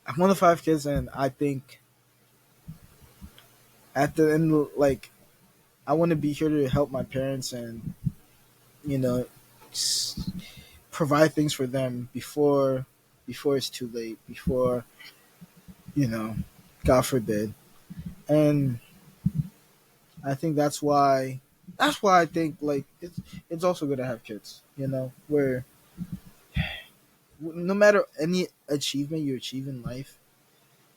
I'm one of five kids, and I think at the end, like I want to be here to help my parents and you know s- provide things for them before it's too late. Before you know, God forbid, and I think that's why I think like it's also good to have kids, you know, where no matter any achievement you achieve in life,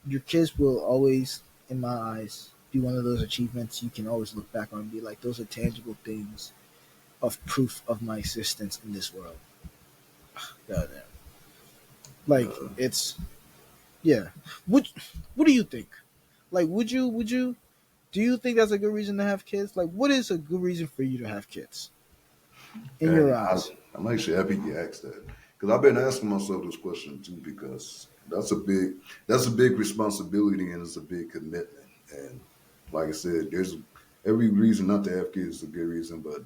your kids will always, in my eyes, be one of those achievements you can always look back on and be like, those are tangible things of proof of my existence in this world. God damn. Like Uh, it's yeah. Would what do you think? Like would you do you think that's a good reason to have kids? Like what is a good reason for you to have kids in your and eyes? I'm actually happy you asked that because I've been asking myself this question too because that's a big responsibility and it's a big commitment. And like I said, there's every reason not to have kids is a good reason, but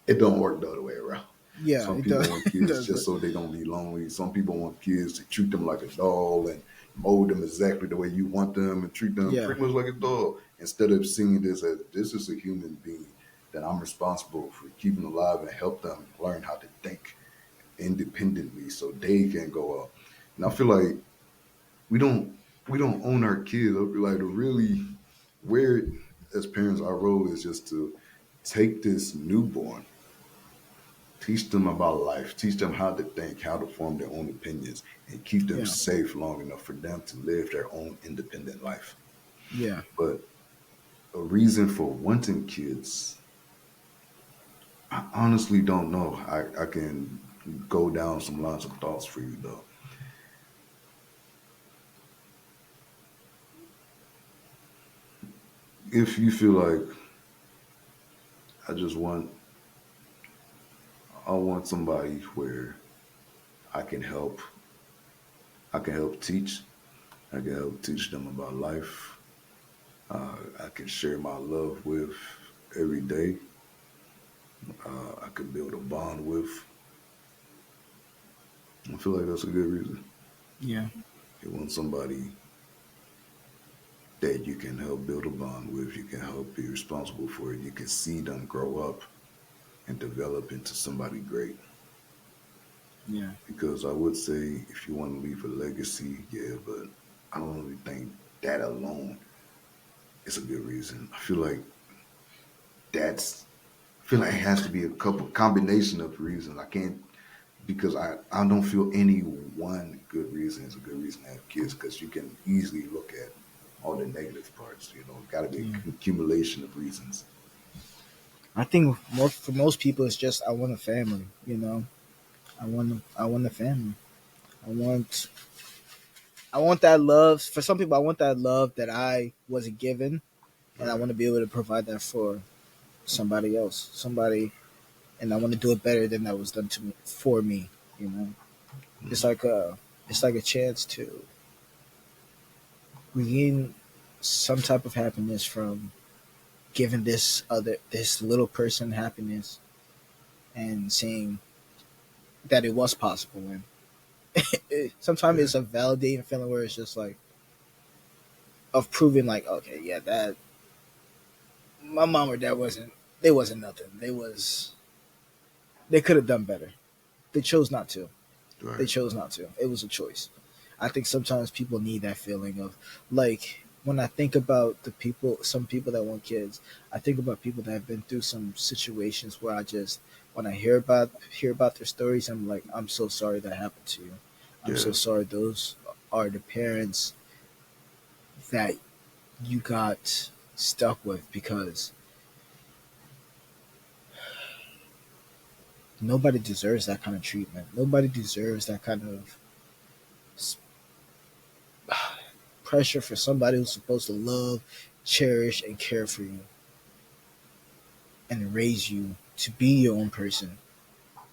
it don't work the other way around. Yeah, Some it people does. want It kids does. just so they don't be lonely. Some people want kids to treat them like a doll and mold them exactly the way you want them and treat them Yeah, pretty much like a dog instead of seeing this as this is a human being that I'm responsible for keeping alive and help them learn how to think independently so they can go up. And I feel like we don't we don't own our kids. I feel like to really where as parents our role is just to take this newborn, teach them about life, teach them how to think, how to form their own opinions, and keep them yeah, safe long enough for them to live their own independent life. yeah. But a reason for wanting kids, I honestly don't know. I can go down some lines of thoughts for you though. If you feel like I just want, I want somebody where I can help, I can help teach, I can help teach them about life. I can share my love with every day. I could build a bond with. I feel like that's a good reason. Yeah, You want somebody that you can help build a bond with, you can help be responsible for it, you can see them grow up and develop into somebody great. yeah, Because I would say if you want to leave a legacy, yeah, but I don't really think that alone is a good reason. That's I feel like it has to be a couple combination of reasons. I can't because I don't feel any one good reason is a good reason to have kids because you can easily look at all the negative parts. You know, got to be yeah. a accumulation of reasons. I think for most people, it's just I want a family. You know, I want a family. I want I want that love. For some people, I want that love that I wasn't given, and I Right. want to be able to provide that for somebody else, somebody, and I want to do it better than that was done to me for me. You know, it's Mm. like a chance to regain some type of happiness from giving this little person happiness and seeing that it was possible. And sometimes Yeah. it's a validating feeling where it's just like of proving like okay, yeah, that my mom or dad wasn't They wasn't nothing. They could have done better. They chose not to. They Right. chose not to. It was a choice. I think sometimes people need that feeling of like when I think about some people that want kids, I think about people that have been through some situations where I just when I hear about their stories, I'm like, I'm so sorry that happened to you. I'm so Yeah. sorry those are the parents that you got stuck with because nobody deserves that kind of treatment. Nobody deserves that kind of pressure for somebody who's supposed to love, cherish, and care for you and raise you to be your own person.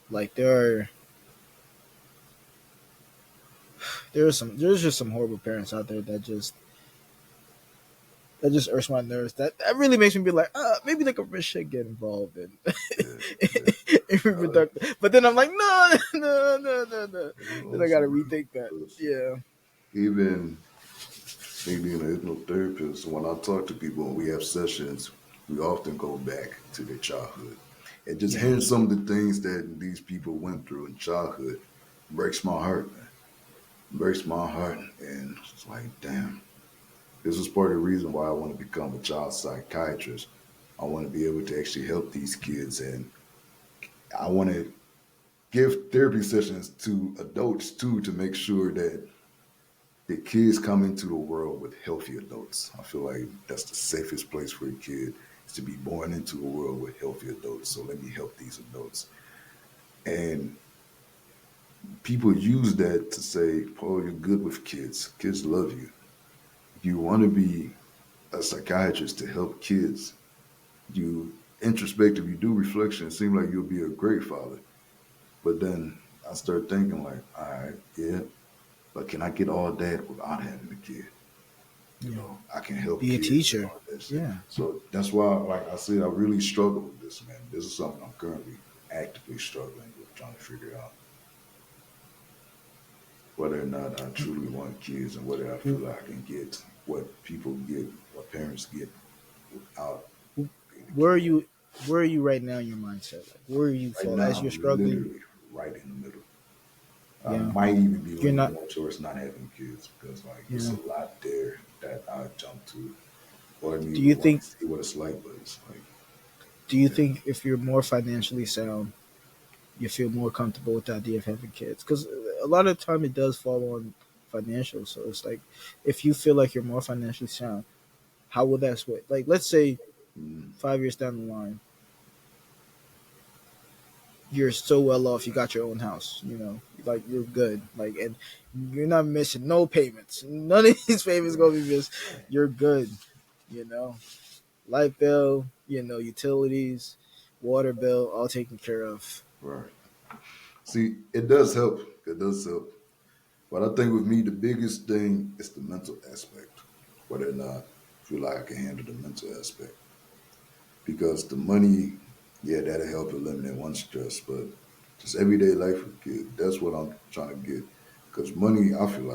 Like there's just some horrible parents out there that just irks my nerves. That really makes me be like, maybe the government should get involved Yeah. Yeah. in Uh, reproductive. But then I'm like, no, no, no, no, no. Then I also, gotta rethink that. Yeah, even me being a hypnotherapist, when I talk to people and we have sessions, we often go back to their childhood. And just yeah, hearing some of the things that these people went through in childhood breaks my heart, man. Breaks my heart. And it's like, damn, this is part of the reason why I want to become a child psychiatrist. I want to be able to actually help these kids, and I want to give therapy sessions to adults too to make sure that the kids come into the world with healthy adults. I feel like that's the safest place for a kid is to be born into a world with healthy adults. So let me help these adults. And people use that to say, Paul, you're good with kids. Kids love you. You want to be a psychiatrist to help kids. You introspective, you do reflection. It seems like you'll be a great father. But then I start thinking like, all right, yeah, but can I get all that without having a kid? You yeah. know, I can help Be a kids and teacher. all that shit. Yeah, So that's why, like I said, I really struggle with this, man. This is something I'm currently actively struggling with, trying to figure out whether or not I truly want kids and whether I feel like I can get what people get, what parents get without being a where are kid. you? Where are you right now in your mindset? Like, where are you Right fall now, as you're I'm struggling? literally right in the middle. I Yeah, might even be you're leaning not. more towards not having kids because, like, it's Yeah. a lot there that I jump to. Or I mean, Do even you want to think? see what it's like, but it's like, Do you yeah. think if you're more financially sound, you feel more comfortable with the idea of having kids? Because a lot of the time it does fall on financial. So it's like, if you feel like you're more financially sound, how will that switch? Like, let's say Mm, 5 years down the line, you're so well off, you got your own house. You know, like you're good. Like, and you're not missing no payments. None of these payments right, gonna be missed. You're good. You know, light bill. You know, utilities, water bill, all taken care of. right. See, it does help. It does help. But I think with me, the biggest thing is the mental aspect. Whether or not I feel like I can handle the mental aspect. Because the money, yeah, that'll help eliminate one stress, but just everyday life with kids, that's what I'm trying to get. Because money, I feel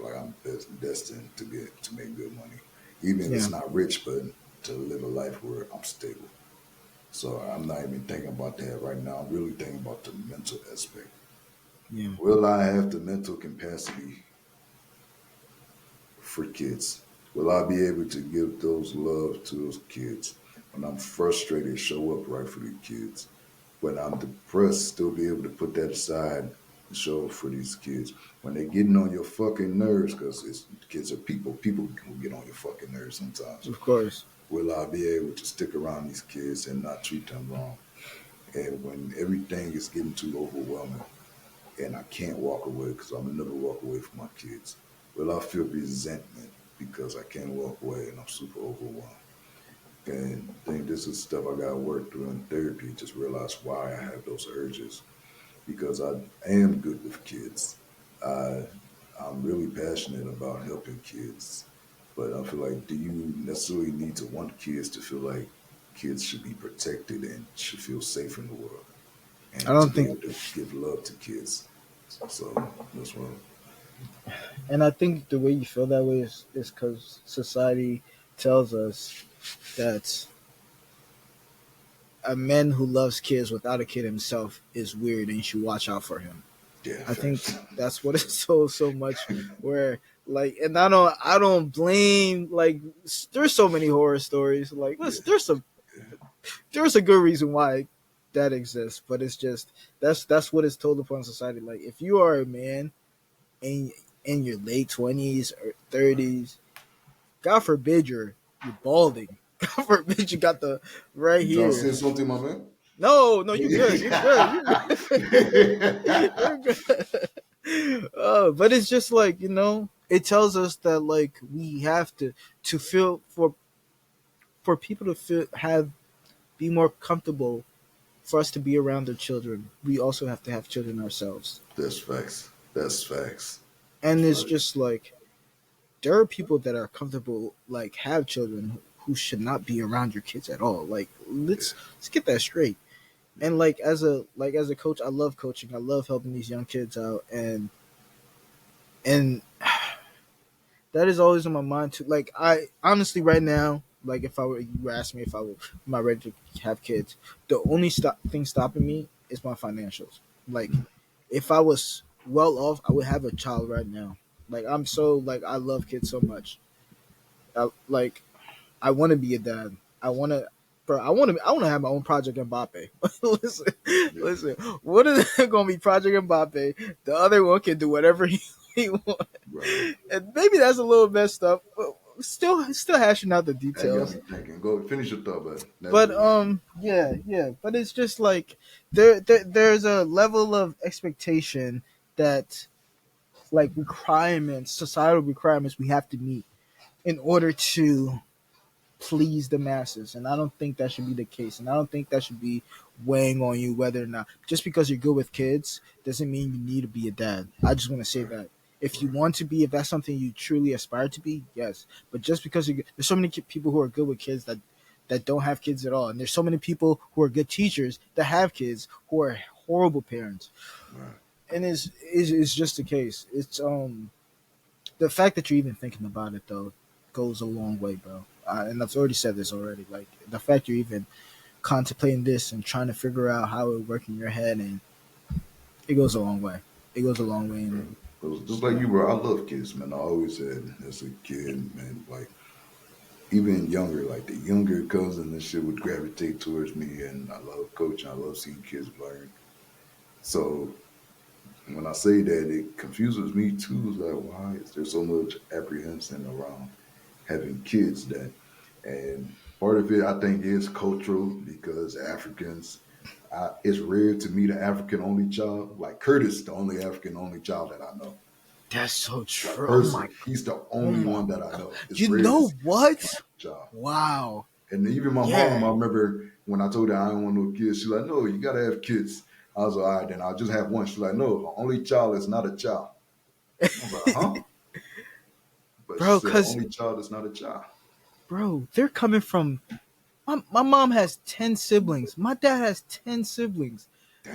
like I'm destined to get to make good money, even if Yeah, it's not rich, but to live a life where I'm stable. So I'm not even thinking about that right now. I'm really thinking about the mental aspect. yeah, Will I have the mental capacity for kids? Will I be able to give those love to those kids? When I'm frustrated, show up right for the kids. When I'm depressed, still be able to put that aside and show up for these kids. When they're getting on your fucking nerves, because kids are people, people will get on your fucking nerves sometimes. of course. Will I be able to stick around these kids and not treat them wrong? And when everything is getting too overwhelming, and I can't walk away because I'm never walk away from my kids. Well, I feel resentment because I can't walk away and I'm super overwhelmed. And I think this is stuff I got to work through in therapy. Just realize why I have those urges because I am good with kids. I, I'm really passionate about helping kids, but I feel like do you necessarily need to want kids to feel like kids should be protected and should feel safe in the world I and to don't be think, able to give love to kids? So that's why. and I think the way you feel that way is because society tells us that a man who loves kids without a kid himself is weird, and you should watch out for him. Yeah, I think facts. that's what it's so much where like, and I don't blame like there's so many horror stories like Yeah, listen, there's a good reason why that exists, but it's just that's what is told upon society. Like if you are a man in your late 20s or right. 30s, God forbid you're balding. God forbid you got the right You trying to say here. something, my man? No, you good. You're good. You're good. You're good. But it's just like it tells us that like we have to feel for people to feel have be more comfortable for us to be around their children. We also have to have children ourselves, That's facts. That's facts. and it's Facts. just like there are people that are comfortable like have children who should not be around your kids at all. Like Yeah. let's get that straight. And like as a coach, I love coaching. I love helping these young kids out, and that is always on my mind too. Like I honestly right now, like if I were you were asking me if I were am I ready to have kids, the only thing stopping me is my financials. Like if I was well off, I would have a child right now. Like I'm so like I love kids so much. Like I want to be a dad. I want to. Bro, I want to have my own Project Mbappe. listen, Yeah. listen. What is going to be Project Mbappe? The other one can do whatever he wants. Right. And maybe that's a little messed up, but still hashing out the That got details. me thinking. Go finish your thought, but that's But good. yeah. But it's just like there's a level of expectation that like requirements, societal requirements we have to meet in order to please the masses. And I don't think that should be the case. And I don't think that should be weighing on you whether or not just because you're good with kids doesn't mean you need to be a dad. I just want to say Right. that. If you Right. want to be, if that's something you truly aspire to be, yes. But just because there's so many people who are good with kids that don't have kids at all, and there's so many people who are good teachers that have kids who are horrible parents, Right. and is just the case. It's the fact that you're even thinking about it though goes a long way, bro. And I've already said this already. Like the fact you're even contemplating this and trying to figure out how it would work in your head, and it goes a long way. It goes a long way, Right. and 'Cause just like you, bro, I love kids, man. I always said as a kid, man, like even younger, like the younger cousin and shit would gravitate towards me, and I love coaching. I love seeing kids learn. So when I say that, it confuses me too. It's like, why is there so much apprehension around having kids? That and part of it, I think, is cultural because Africans. It's rare to meet an African only child. Like Curtis, the only African only child that I know. that's so Like true. person, he's the Oh only my one that I god! know. It's You rare to know see what? a child. Wow. And even my mom, Yeah. I remember when I told her I didn't want no kids, she's like, no, you gotta have kids. I was like, all right, then I'll just have one. She's like, no, her only child is not a child. I was like, huh? But she Bro, said, cause only child is not a child. they're coming from my mom has 10 siblings. My dad has 10 siblings.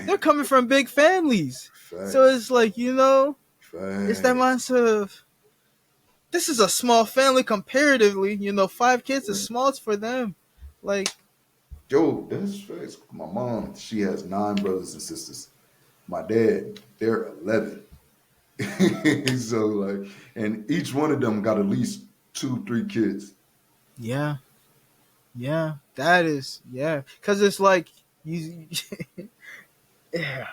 They're Damn. coming from big families. So Facts. it's like, it's that Facts. mindset of this is a small family comparatively. 5 kids is Right. small for them. Like, Yo, that's facts. My mom, she has 9 brothers and sisters. My dad, they're 11. So like, and each one of them got at least 2, 3 kids. yeah, yeah, that is, yeah. Because it's like, you, yeah,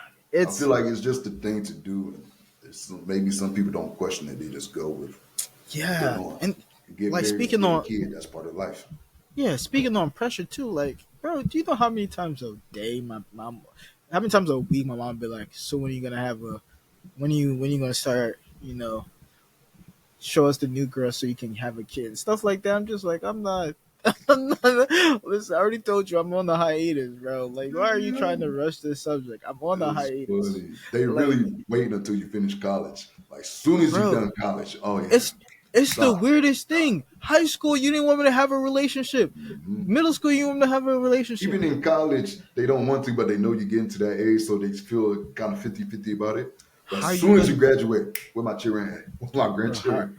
I feel it's, like it's just the thing to do. Maybe some people don't question it; they just go with the yeah. norm. And You get like, married, you get a kid. That's part of life. speaking on pressure too, like, bro, do you know how many times a day my mom, how many times a week my mom be like, so when are you going to have when you going to start, show us the new girl so you can have a kid, stuff like that. I'm just like, I'm not. I'm not. Listen, I already told you I'm on the hiatus, bro. Like, why are you trying to rush this subject? I'm on the That's hiatus. funny. They Like, really waiting until you finish college. Like soon as you bro, done college, oh yeah, it's the stop. weirdest thing. High school, you didn't want me to have a relationship. Mhm. Middle school, you want me to have a relationship. Even in college, they don't want to, but they know you get into that age, so they feel kind of 50-50 about it. But How as are you soon as you gonna, graduate, where my children at? Where my bro? How grandchildren?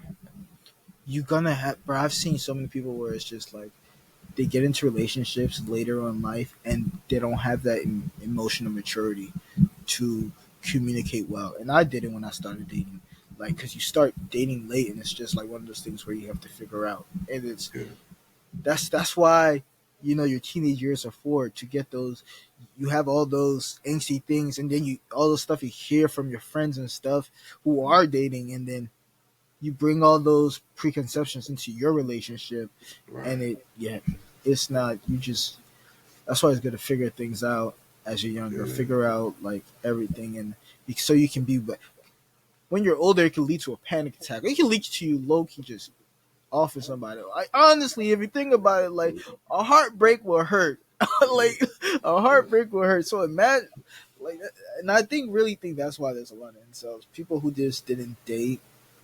you gonna have, bro? I've seen so many people where it's just like they get into relationships later on in life and they don't have that emotional maturity to communicate well. And I did it when I started dating. Like, because you start dating late, and it's just like one of those things where you have to figure out. And it's Yeah, that's why your teenage years are for, to get those. You have all those angsty things, and then you all the stuff you hear from your friends and stuff who are dating, and then you bring all those preconceptions into your relationship, and right. it's not, you just, that's why it's good to figure things out as you're younger, Yeah, figure out like everything, and so you can be, when you're older, it can lead to a panic attack. It can lead to you low key just off of somebody. Like, honestly, if you think about it, like, a heartbreak will hurt. Like, a heartbreak will hurt. So imagine, like, and I really think that's why there's a lot of incels. People who just didn't date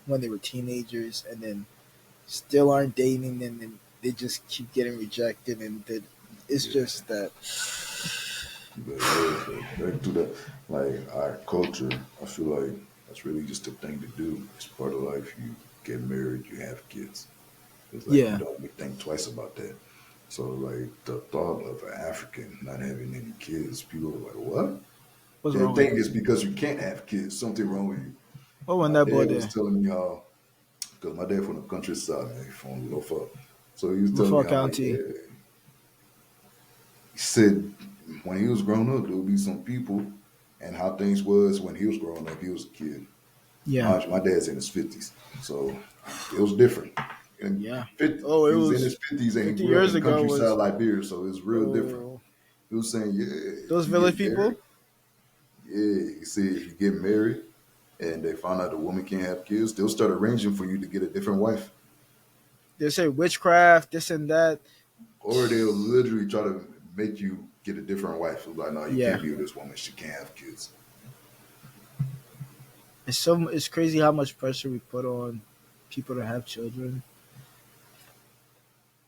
when they were teenagers, and then still aren't dating, and then they just keep getting rejected, and it's yeah. just that. But yeah, so back to that, like our culture, I feel like that's really just the thing to do. It's part of life. You get married, you have kids. It's like you Yeah, don't even think twice about that. So like the thought of an African not having any kids, people are like, "What?" what's They wrong with think that? it's because you can't have kids. Something wrong with you. What when My that boy dad was there? telling me how, because my dad from the countryside, man, he from Norfolk. So he was telling me Buffalo how, like, County. yeah, he said when he was growing up, there would be some people, and how things was when he was growing up. He was a kid. Yeah, My dad's in his 50s, so it was different. And yeah. 50, Oh, it he was in was his 50s, and he 50 grew up years in ago. countryside Was Liberia, so it's real different. oh He was saying, yeah, if those you village get people? married, yeah, he said if you get married and they find out the woman can't have kids, they'll start arranging for you to get a different wife. They say witchcraft, this and that. Or they'll literally try to make you get a different wife. It's like, no, you Yeah, can't be with this woman. She can't have kids. it's crazy how much pressure we put on people to have children,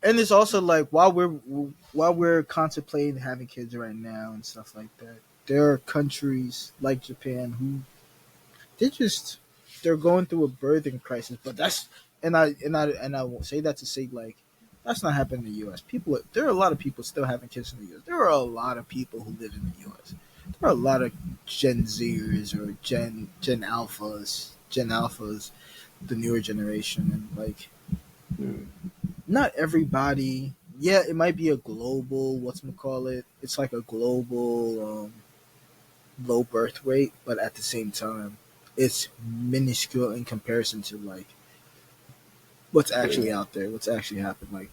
and it's also like while we're contemplating having kids right now and stuff like that. There are countries like Japan who they just they're going through a birthing crisis, but that's and I won't say that to say like that's not happening in the U.S. There are a lot of people still having kids in the U.S. There are a lot of people who live in the U.S. There are a lot of Gen Zers or Gen Alphas, the newer generation, and like Yeah, not everybody. Yeah, it might be a global call it. It's like a global low birth rate, but at the same time, it's minuscule in comparison to like what's yeah, actually out there, what's actually happened. Like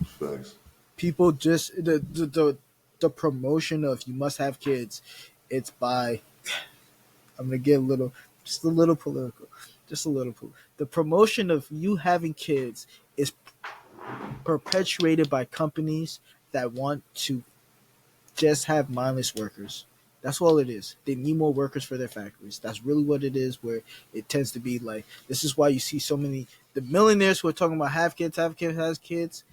facts. people just the promotion of you must have kids. It's by I'm gonna get a little, just a little political, just a little. The promotion of you having kids is perpetuated by companies that want to just have mindless workers. That's all it is. They need more workers for their factories. That's really what it is. Where it tends to be like this is why you see so many the millionaires who are talking about have kids, has kids,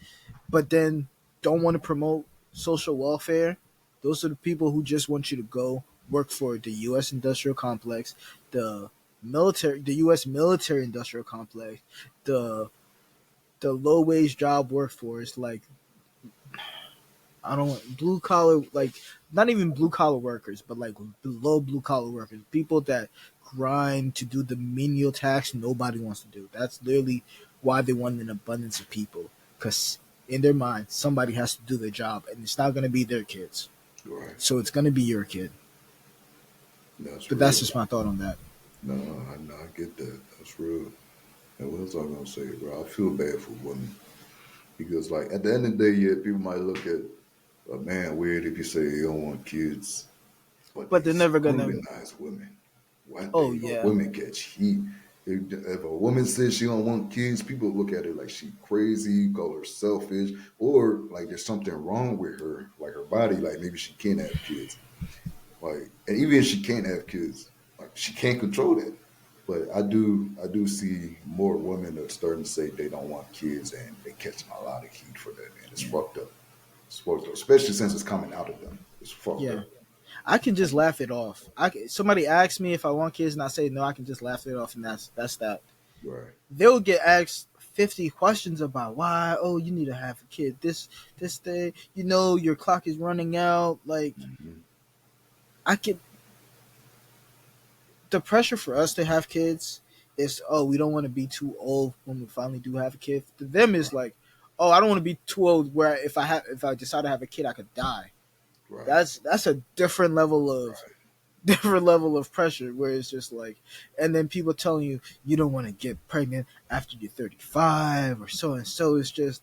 but then don't want to promote social welfare. Those are the people who just want you to go work for the U.S. industrial complex, the U.S. military industrial complex, the the low wage job workforce, like I don't blue collar, like not even blue collar workers, but like below blue collar workers, people that grind to do the menial tasks nobody wants to do. That's literally why they want an abundance of people, because in their mind somebody has to do their job, and it's not going to be their kids, Right. so it's going to be your kid. That's But that's real. just my thought on that. No, I get that. That's real. And what else I gonna say, bro? I feel bad for women because, like, at the end of the day, yeah, people might look at a man weird if you say you don't want kids, but they But they're never gonna. scrutinize women. What Oh they yeah, women catch heat. If a woman says she don't want kids, people look at her like she crazy, call her selfish, or like there's something wrong with her, like her body, like maybe she can't have kids. Like, and even if she can't have kids, like she can't control that. But I do see more women that are starting to say they don't want kids, and they catching a lot of heat for that, and it's yeah, fucked up. It's fucked up, especially since it's coming out of them. It's fucked yeah. up. I can just laugh it off. Somebody asks me if I want kids, and I say no. I can just laugh it off, and that's that. Right. They'll get asked 50 questions about why. Oh, you need to have a kid. This day, you know, your clock is running out. Like Mhm. I could the pressure for us to have kids is, oh, we don't want to be too old when we finally do have a kid. To them is like, oh, I don't want to be too old where if I decide to have a kid I could die. Right. That's a Right. different level of pressure where it's just like, and then people telling you you don't want to get pregnant after you're 35 or so and so. It's just,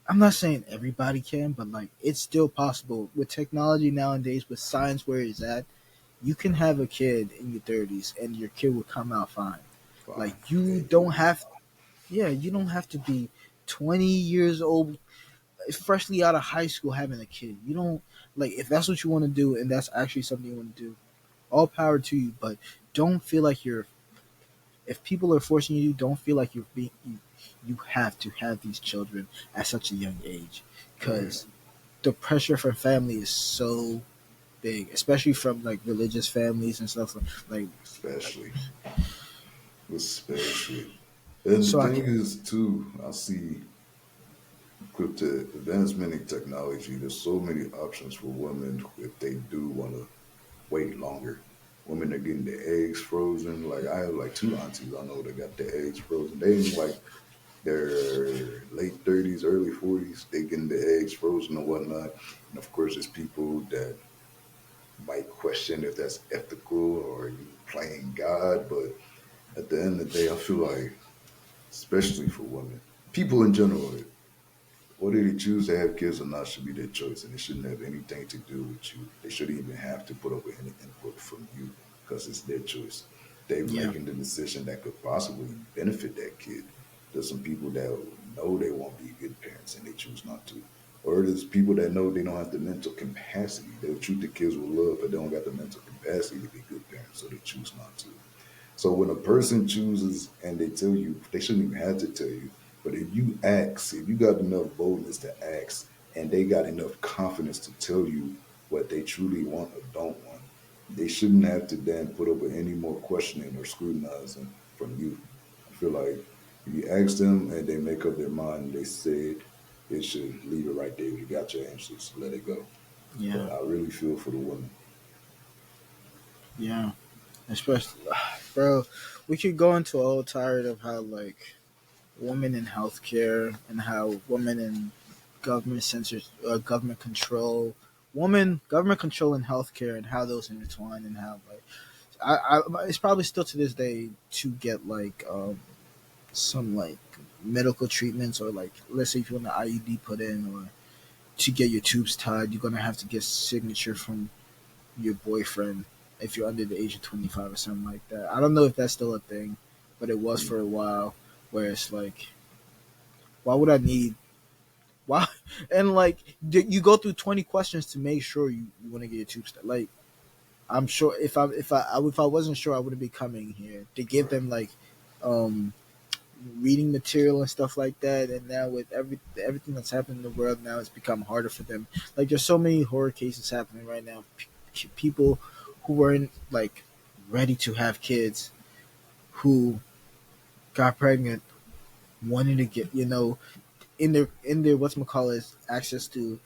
I'm not saying everybody can, but like it's still possible with technology nowadays, with science where it's at. You can have a kid in your 30s and your kid will come out fine. Like Fine. you It will don't be have, fine. yeah, you don't have to be 20 years old, freshly out of high school having a kid. You don't, like, if that's what you want to do and that's actually something you want to do, all power to you. But don't feel like you're, if people are forcing you, don't feel like you have to have these children at such a young age, Right. because the pressure from family is so big, especially from like religious families and stuff like Especially. Especially. And so the I thing can, is, too, I see with the advancement in technology, there's so many options for women if they do want to wait longer. Women are getting their eggs frozen. Like I have like two aunties I know that got their eggs frozen. They in like their late 30s, early 40s. They getting their eggs frozen and whatnot. And of course, there's people that might question if that's ethical or you playing God. But at the end of the day, I feel like, especially for women, people in general, whether they choose to have kids or not should be their choice, and it shouldn't have anything to do with you. They shouldn't even have to put up with any input from you because it's their choice. They're yeah, making the decision that could possibly benefit that kid. There's some people that know they won't be good parents and they choose not to. Or there's people that know they don't have the mental capacity. They'll treat the kids with love, but they don't got the mental capacity to be good parents, so they choose not to. So when a person chooses and they tell you, they shouldn't even have to tell you. But if you ask, if you got enough boldness to ask, and they got enough confidence to tell you what they truly want or don't want, they shouldn't have to then put up with any more questioning or scrutinizing from you. I feel like if you ask them and they make up their mind and they said, it should leave it right there. You got your answers, let it go. yeah, But I really feel for the women. yeah. Especially, bro, we could go into all tired of how like women in healthcare and how women in government censors, government control, woman government control in healthcare and how those intertwine and how like it's probably still to this day to get like some like medical treatments, or like let's say if you want an IUD put in or to get your tubes tied, you're gonna have to get signature from your boyfriend if you're under the age of 25 or something like that. I don't know if that's still a thing, but it was for a while. Where it's like, why would I need why? And like you go through 20 questions to make sure you want to get your tubes tied. Like I'm sure if I wasn't sure, I wouldn't be coming here to give Right. them like um reading material and stuff like that. And now with everything that's happening in the world now, it's become harder for them. Like there's so many horror cases happening right now. People who weren't like ready to have kids, who got pregnant, wanting to get, in their what's access to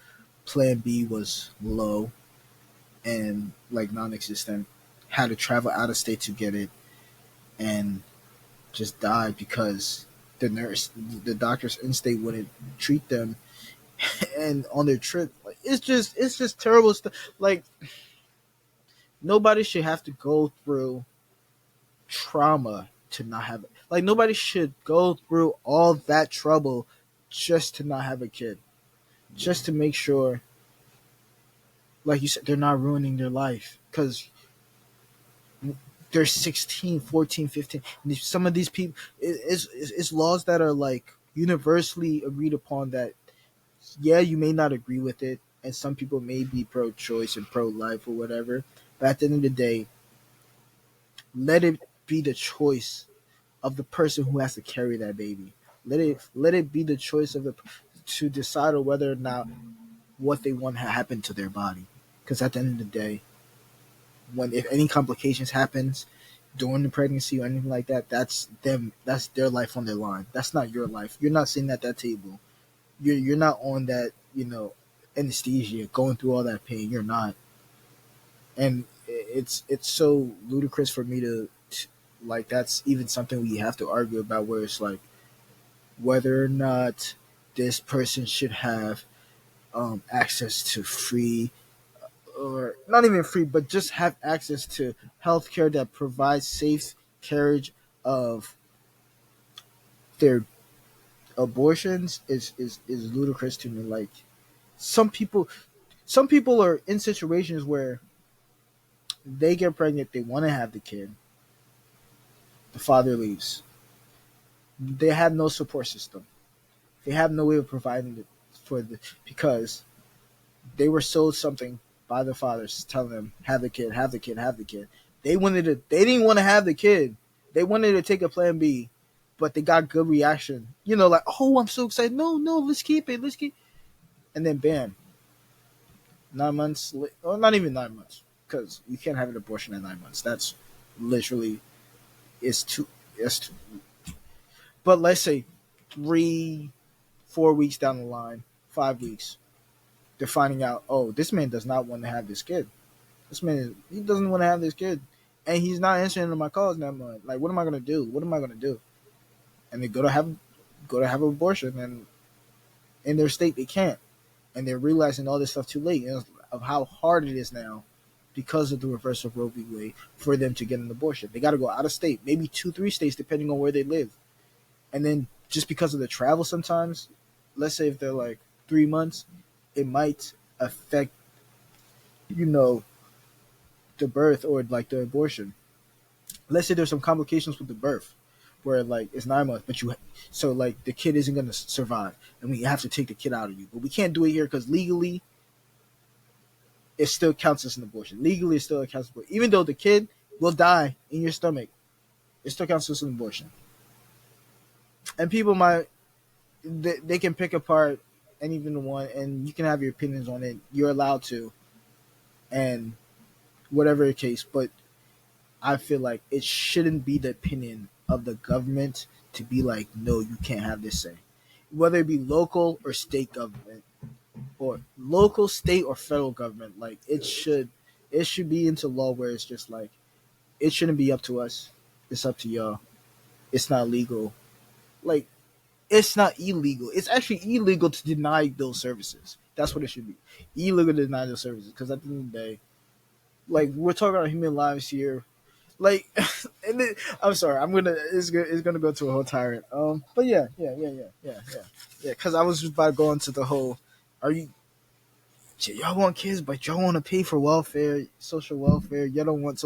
Plan B was low and like non-existent. Had to travel out of state to get it, and just died because the doctor's in-state wouldn't treat them, and on their trip, like it's just terrible stuff. Like nobody should have to go through trauma to not have it. Like nobody should go through all that trouble just to not have a kid, Yeah. just to make sure, like you said, they're not ruining their life because they're 16, 14, 15. And some of these people, it's laws that are like universally agreed upon that, yeah, you may not agree with it, and some people may be pro-choice and pro-life or whatever. But at the end of the day, let it be the choice of the person who has to carry that baby. Let it be the choice of the to decide on whether or not what they want to happen to their body. Because at the end of the day, when if any complications happens, during the pregnancy or anything like that, that's them. That's their life on their line. That's not your life. You're not sitting at that table. You're not on that. Anesthesia, going through all that pain. You're not, and it's so ludicrous for me to like. That's even something we have to argue about. Where it's like whether or not this person should have access to free or not even free, but just have access to healthcare that provides safe carriage of their abortions is ludicrous to me. Like some people, some people are in situations where they get pregnant, they want to have the kid, the father leaves, they have no support system, they have no way of providing it for the because they were sold something by the fathers telling them have the kid, have the kid, have the kid. They didn't want to have the kid. They wanted to take a plan B, but they got good reaction. Like, oh, I'm so excited. No, no, let's keep it. Let's keep. And then bam, 9 months, or not even 9 months, because you can't have an abortion at 9 months. That's literally is too. It's too. But let's say 3, 4 weeks down the line, 5 weeks, they're finding out. Oh, this man does not want to have this kid. This man, he doesn't want to have this kid, and he's not answering to my calls that much. Like, what am I gonna do? What am I gonna do? And they go to have an abortion, and in their state they can't, and they're realizing all this stuff too late, of how hard it is now because of the reversal of Roe v. Wade for them to get an abortion. They got to go out of state, maybe 2, 3 states, depending on where they live, and then just because of the travel, sometimes, let's say if they're like 3 months, it might affect, you know, the birth or like the abortion. Let's say there's some complications with the birth where like it's 9 months, but so like the kid isn't gonna survive, and we have to take the kid out of you. But we can't do it here because legally it still counts as an abortion. Legally, it still counts as even though the kid will die in your stomach, it still counts as an abortion. And people might they can pick apart any even one, and you can have your opinions on it. You're allowed to, and whatever the case. But I feel like it shouldn't be the opinion of the government to be like, no, you can't have this say. Whether it be local or state government, or local, state, or federal government, like it should be into law where it's just like it shouldn't be up to us. It's up to y'all. It's not legal. Like it's not illegal. It's actually illegal to deny those services. That's what it should be. Illegal to deny those services because at the end of the day, like we're talking about human lives here. Like, I'm sorry, it's gonna go to a whole tyrant. But yeah. Because I was just about to go into the whole. Are you y'all want kids, but y'all want to pay for welfare, social welfare. Y'all don't want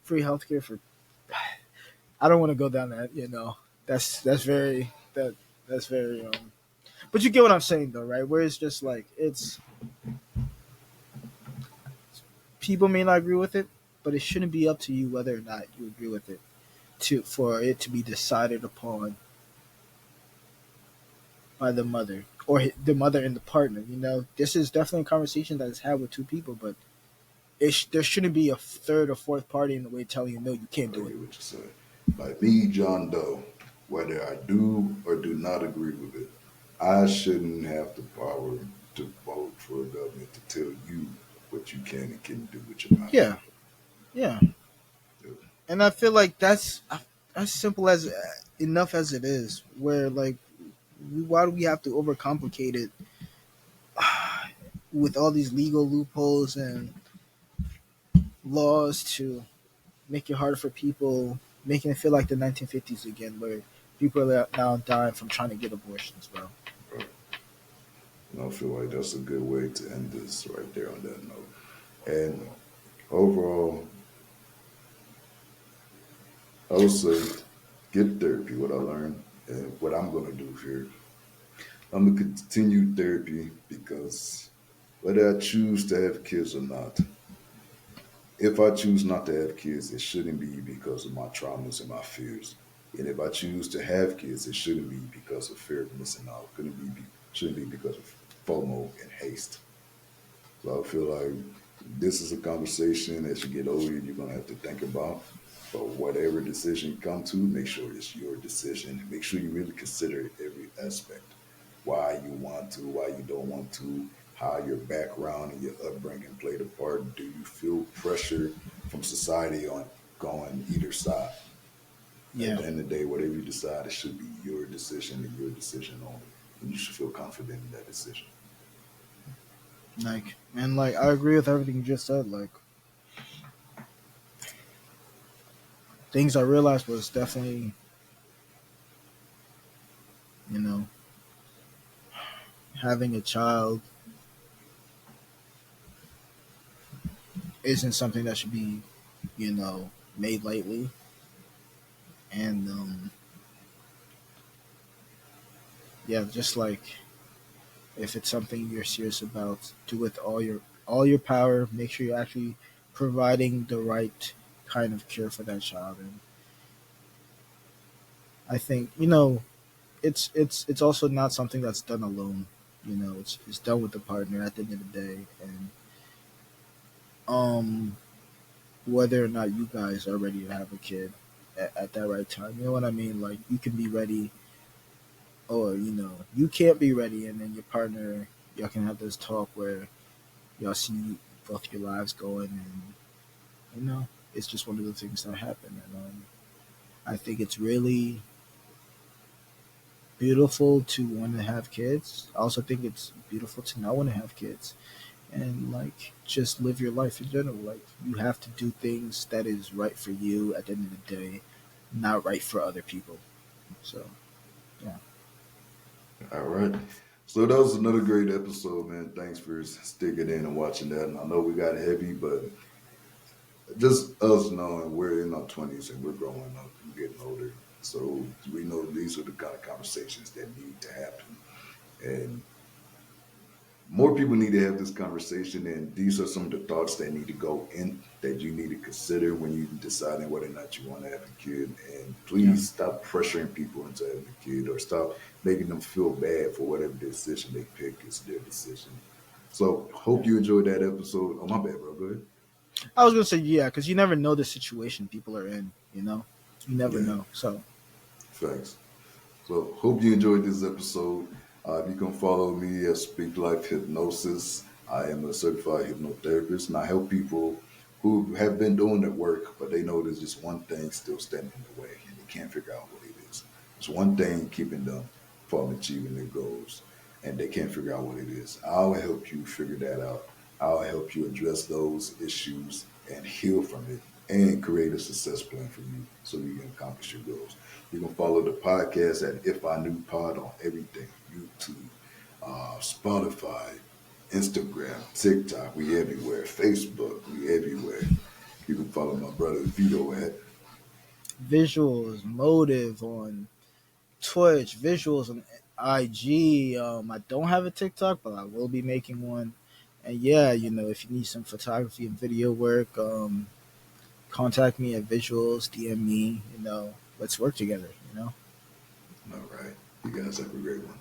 free healthcare for. I don't want to go down that. That's very that's very. But you get what I'm saying, though, right? Where it's just like it's people may not agree with it, but it shouldn't be up to you whether or not you agree with it for it to be decided upon by the mother or the mother and the partner. This is definitely a conversation that is had with two people, but there shouldn't be a third or fourth party in the way telling you no, you can't I do it. get what you said. Like me, John Doe, whether I do or do not agree with it, I shouldn't have the power to vote for a government to tell you what you can and can't do with your body. Yeah, yeah, and I feel like that's as simple as enough as it is. Where like, why do we have to overcomplicate it with all these legal loopholes and laws to make it harder for people, making it feel like the 1950s again, where people are now dying from trying to get abortions, bro. Right? And I feel like that's a good way to end this right there on that note. And overall, I would say get therapy. What I learned and what I'm gonna do here, I'm gonna continue therapy because whether I choose to have kids or not, if I choose not to have kids, it shouldn't be because of my traumas and my fears. And if I choose to have kids, it shouldn't be because of fear of missing out. Shouldn't be because of FOMO and haste. So I feel like This is a conversation as you get older you're gonna have to think about. But whatever decision you come to, make sure it's your decision. Make sure you really consider every aspect. Why you want to, why you don't want to, how your background and your upbringing played a part. Do you feel pressure from society on going either side? At Yeah, the end of the day, whatever you decide, it should be your decision and your decision only. And you should feel confident in that decision. like, and like I agree with everything you just said. Like, things I realized was definitely, you know, having a child isn't something that should be, made lightly. And yeah, just like if it's something you're serious about, do with all your power. Make sure you're actually providing the right kind of care for that child. And I think it's also not something that's done alone. It's done with the partner at the end of the day. And um, whether or not you guys are ready to have a kid at that right time, you know what I mean? Like you can be ready, or you can't be ready, and then your partner, y'all can have this talk where y'all see both your lives going, and it's just one of the things that happen. And I think it's really beautiful to want to have kids. I also think it's beautiful to not want to have kids, and like just live your life in general. Like you have to do things that is right for you at the end of the day, not right for other people. So yeah. All right. So that was another great episode, man. Thanks for sticking in and watching that. And I know we got heavy, but just us knowing we're in our 20s and we're growing up and getting older. So we know these are the kind of conversations that need to happen. And more people need to have this conversation, and these are some of the thoughts that need to go in that you need to consider when you're deciding whether or not you want to have a kid. And Yeah. please stop pressuring people into having a kid, or stop making them feel bad for whatever decision they pick is their decision. So hope Yeah. you enjoyed that episode. Oh, my bad, bro. Go ahead. I was gonna say yeah, because you never know the situation people are in. You never Yeah, know. So facts. So hope you enjoyed this episode. You can follow me at Speak Life Hypnosis. I am a certified hypnotherapist, and I help people who have been doing the work, but they know there's just one thing still standing in the way, and they can't figure out what it is. There's one thing keeping them from achieving their goals, and they can't figure out what it is. I'll help you figure that out. I'll help you address those issues and heal from it, and create a success plan for you so you can accomplish your goals. You can follow the podcast at If I Knew Pod on everything: YouTube, Spotify, Instagram, TikTok. We everywhere. Facebook. We everywhere. You can follow my brother Vito at. visuals, motive on Twitch, visuals on IG. I don't have a TikTok, but I will be making one. And yeah, if you need some photography and video work, contact me at visuals, DM me. Let's work together. All right. You guys have a great one.